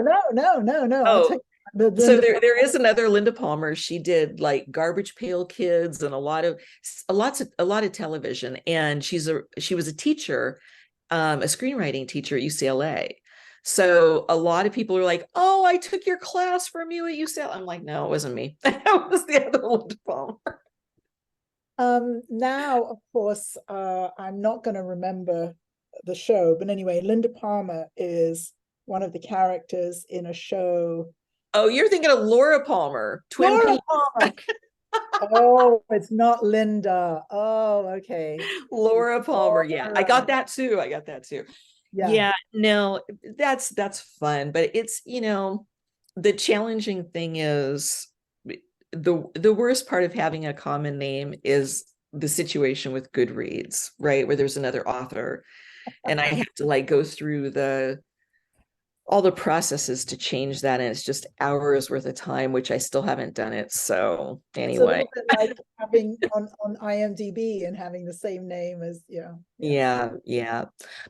oh, so Linda there is another Linda Palmer. She did like Garbage Pail Kids and a lot of television. And she was a teacher, a screenwriting teacher at UCLA. So a lot of people are like, "Oh, I took your class from you at UCLA." I'm like, "No, it wasn't me. That was the other Linda Palmer." Now, of course, I'm not going to remember the show, but anyway, Linda Palmer is one of the characters in a show. Oh, you're thinking of Laura Palmer, Twin Laura Peaks. Palmer. Oh, it's not Linda. Oh, okay. Laura Palmer. Yeah, I Laura. got that too. Yeah, no, that's fun, but it's, the challenging thing is the worst part of having a common name is the situation with Goodreads, right? Where there's another author and I have to like go through all the processes to change that, and it's just hours worth of time, which I still haven't done it. So anyway, it's a little bit like having on IMDb and having the same name as yeah.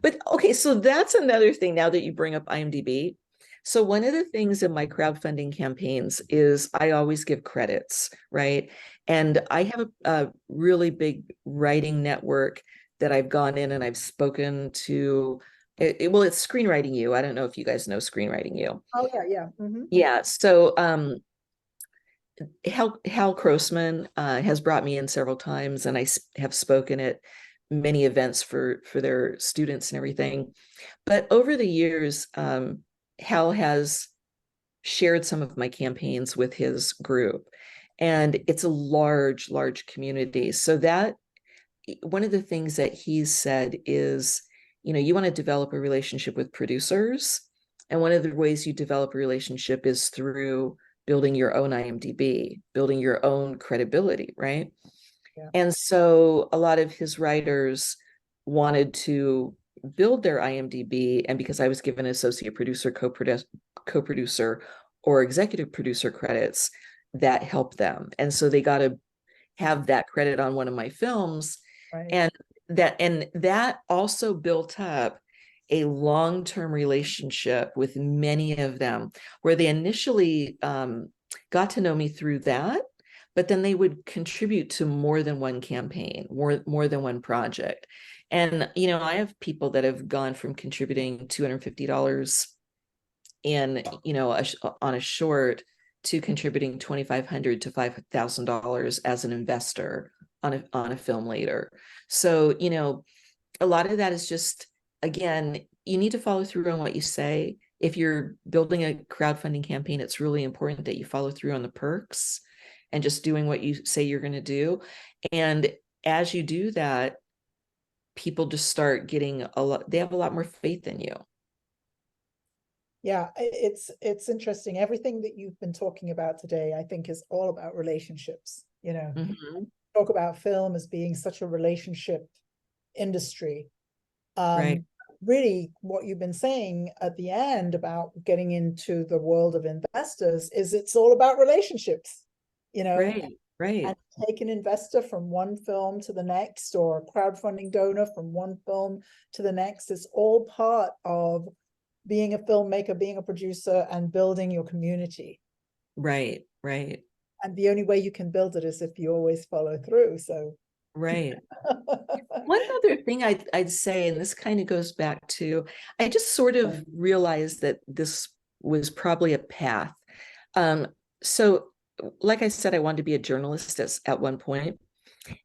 But okay, so that's another thing now that you bring up IMDb. So one of the things in my crowdfunding campaigns is I always give credits, right? And I have a really big writing network that I've gone in and I've spoken to. It's Screenwriting U. I don't know if you guys know Screenwriting U. Oh yeah. Mm-hmm. Yeah. So Hal Crossman has brought me in several times, and I have spoken at many events for their students and everything. But over the years, Hal has shared some of my campaigns with his group, and it's a large community. So that one of the things that he's said is, you want to develop a relationship with producers, and one of the ways you develop a relationship is through building your own IMDb, building your own credibility, right? Yeah. And so a lot of his writers wanted to build their IMDb, and because I was given associate producer, co-producer, or executive producer credits, that helped them. And so they got to have that credit on one of my films. Right. And that also built up a long-term relationship with many of them, where they initially got to know me through that, but then they would contribute to more than one campaign, more than one project. And I have people that have gone from contributing $250 in on a short to contributing $2,500 to $5,000 as an investor on a film later. So a lot of that is just, again, you need to follow through on what you say. If you're building a crowdfunding campaign, it's really important that you follow through on the perks and just doing what you say you're going to do. And as you do that, people just start getting they have a lot more faith in you. Yeah, it's interesting. Everything that you've been talking about today, I think, is all about relationships. Mm-hmm. Talk about film as being such a relationship industry. Right. Really, what you've been saying at the end about getting into the world of investors is it's all about relationships. Right. And take an investor from one film to the next, or a crowdfunding donor from one film to the next. It's all part of being a filmmaker, being a producer, and building your community. Right. And the only way you can build it is if you always follow through. So right. One other thing I'd say, and this kind of goes back to, I just sort of realized that this was probably a path. So like I said, I wanted to be a journalist at one point.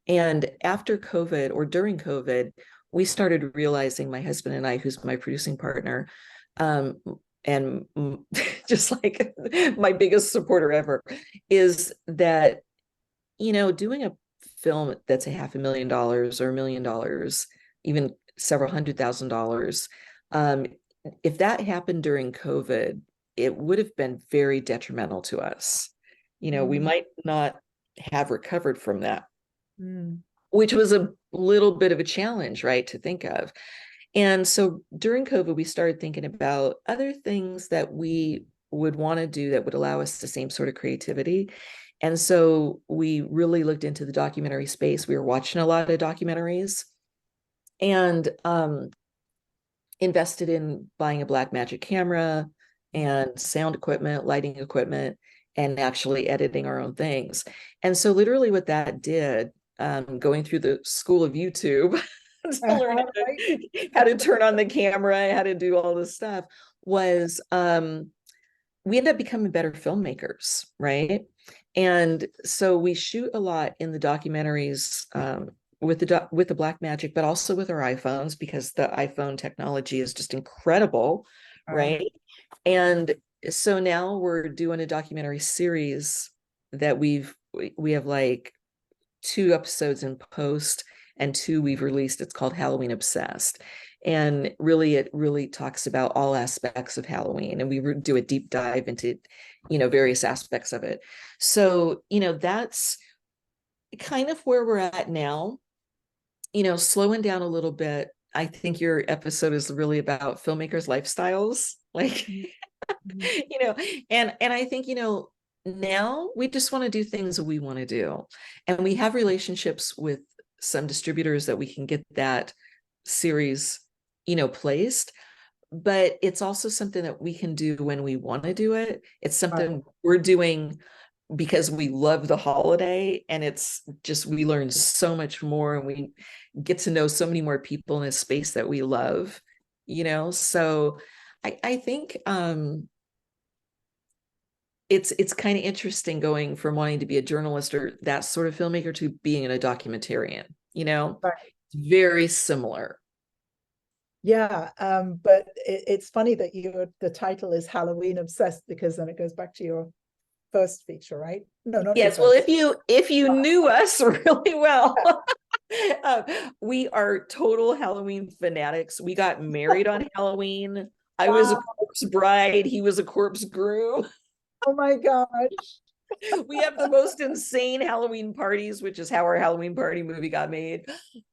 And after COVID, or during COVID, we started realizing, my husband and I, who's my producing partner, and just like my biggest supporter ever, is that, you know, doing a film that's $500,000 or $1 million, even several $100,000, if that happened during COVID, it would have been very detrimental to us. You know, we might not have recovered from that, which was a little bit of a challenge, right, to think of. And so during COVID, we started thinking about other things that we would want to do that would allow us the same sort of creativity. And so we really looked into the documentary space. We were watching a lot of documentaries and invested in buying a Blackmagic camera and sound equipment, lighting equipment, and actually editing our own things. And so literally what that did, going through the school of YouTube to learn how to turn on the camera, how to do all this stuff, was we ended up becoming better filmmakers, right? And so we shoot a lot in the documentaries with the Blackmagic, but also with our iPhones, because the iPhone technology is just incredible, right? And so now we're doing a documentary series that we have like 2 episodes in post and 2 we've released. It's called Halloween Obsessed. And really, it really talks about all aspects of Halloween. And we do a deep dive into, you know, various aspects of it. So, you know, that's kind of where we're at now, you know, slowing down a little bit. I think your episode is really about filmmakers' lifestyles, like, you know, and I think, you know, now we just want to do things that we want to do. And we have relationships with some distributors that we can get that series, you know, placed, but it's also something that we can do when we want to do it. It's something we're doing because we love the holiday, and it's just, we learn so much more and we get to know so many more people in a space that we love, you know. So I think it's kind of interesting going from wanting to be a journalist or that sort of filmmaker to being a documentarian, you know. It's very similar. Yeah, but it's funny that the title is Halloween Obsessed, because then it goes back to your first feature, right? No, not yes. Well, if you knew us really well, we are total Halloween fanatics. We got married on Halloween. I was a corpse bride. He was a corpse groom. Oh my gosh. We have the most insane Halloween parties, which is how our Halloween party movie got made,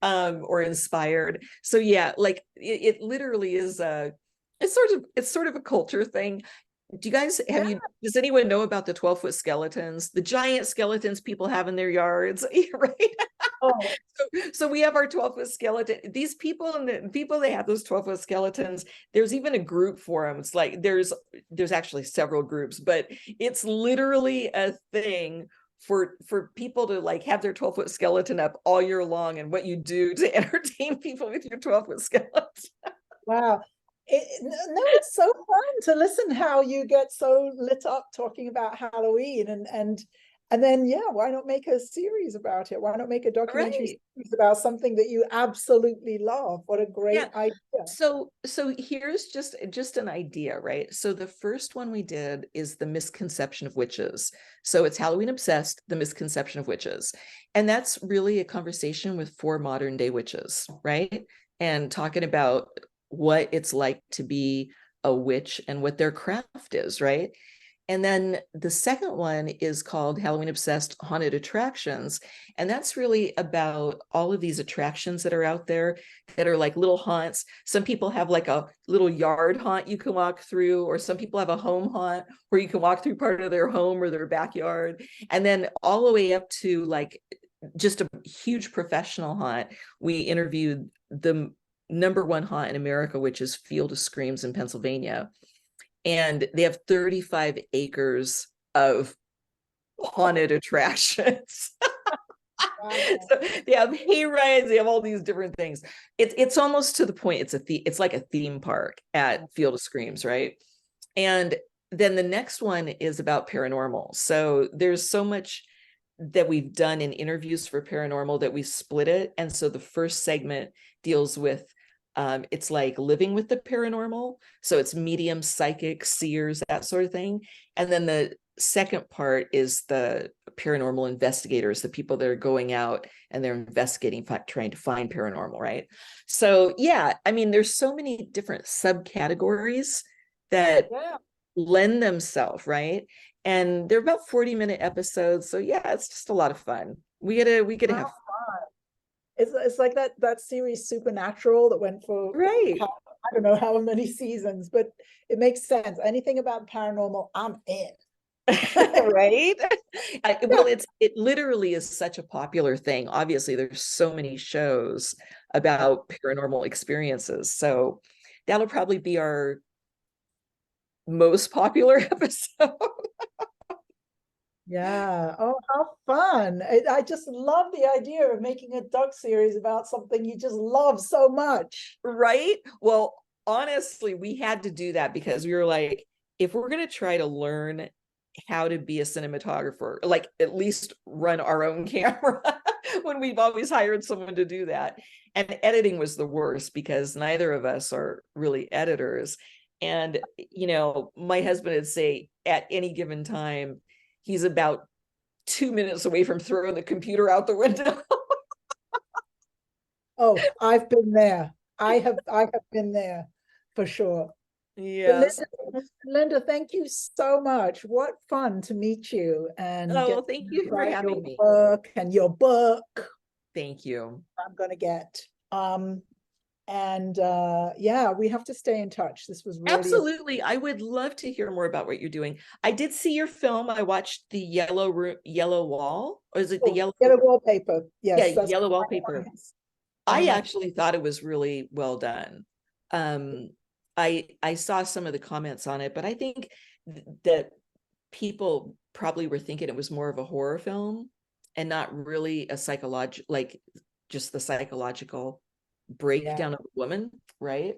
or inspired. So yeah, like it literally is it's sort of a culture thing. Do you guys does anyone know about the 12-foot skeletons, the giant skeletons people have in their yards? Right. Oh. So we have our 12-foot skeleton. These people and the people they have those 12-foot skeletons, there's even a group for them. It's like there's actually several groups, but it's literally a thing for people to like have their 12-foot skeleton up all year long, and what you do to entertain people with your 12-foot skeleton. Wow. No, it's so fun to listen how you get so lit up talking about Halloween, and then why not make a series about it? Why not make a documentary series about something that you absolutely love? What a great idea. So here's just an idea, right? So the first one we did is the misconception of witches. So it's Halloween Obsessed, the misconception of witches. And that's really a conversation with 4 modern day witches, right? And talking about what it's like to be a witch and what their craft is, right? And then the second one is called Halloween Obsessed Haunted Attractions. And that's really about all of these attractions that are out there that are like little haunts. Some people have like a little yard haunt you can walk through, or some people have a home haunt where you can walk through part of their home or their backyard. And then all the way up to like just a huge professional haunt. We interviewed the #1 haunt in America, which is Field of Screams in Pennsylvania. And they have 35 acres of haunted attractions. So they have hay rides, they have all these different things. It's almost to the point, it's like a theme park at Field of Screams, right? And then the next one is about paranormal. So there's so much that we've done in interviews for paranormal that we split it. And so the first segment deals with It's like living with the paranormal. So it's medium, psychic, seers, that sort of thing. And then the second part is the paranormal investigators, the people that are going out and they're investigating, trying to find paranormal, right? So yeah, I mean, there's so many different subcategories that lend themselves, right? And they're about 40-minute episodes. So yeah, it's just a lot of fun. We gotta have fun. It's like that series Supernatural that went for Right. I don't know how many seasons, but it makes sense. Anything about paranormal, I'm in. Right. Well, it literally is such a popular thing. Obviously, there's so many shows about paranormal experiences. So that'll probably be our most popular episode. Yeah. Oh, how fun. I just love the idea of making a doc series about something you just love so much. Right. Well, honestly, we had to do that because we were like, if we're going to try to learn how to be a cinematographer, like at least run our own camera when we've always hired someone to do that. And editing was the worst because neither of us are really editors. And, you know, my husband would say at any given time, he's about 2 minutes away from throwing the computer out the window. Oh, I've been there. I have been there for sure. Yes. But Linda, thank you so much. What fun to meet you and Oh, get thank you for having me. work and your book. Thank you. I'm gonna get. Yeah, we have to stay in touch. This was really Absolutely. I would love to hear more about what you're doing. I did see your film. I watched the yellow wall, or is it the yellow wallpaper? Yes, yeah, yellow wallpaper. One I of my- actually thought it was really well done. I saw some of the comments on it, but I think that people probably were thinking it was more of a horror film and not really a psychological, like just the psychological breakdown of a woman, right?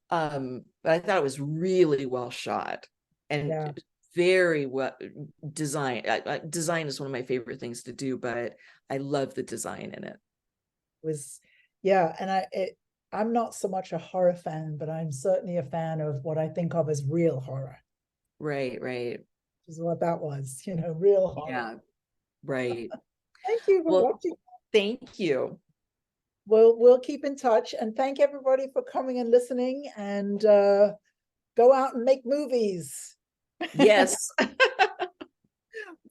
But I thought it was really well shot and very well designed. Design is one of my favorite things to do, but I love the design in it. Was and I'm not so much a horror fan, but I'm certainly a fan of what I think of as real horror. Right. Which is what that was, real horror. Yeah, right. Thank you for watching. Thank you. We'll keep in touch, and thank everybody for coming and listening, and go out and make movies. Yes.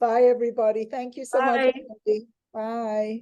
Bye, everybody. Thank you so much. Bye. Bye.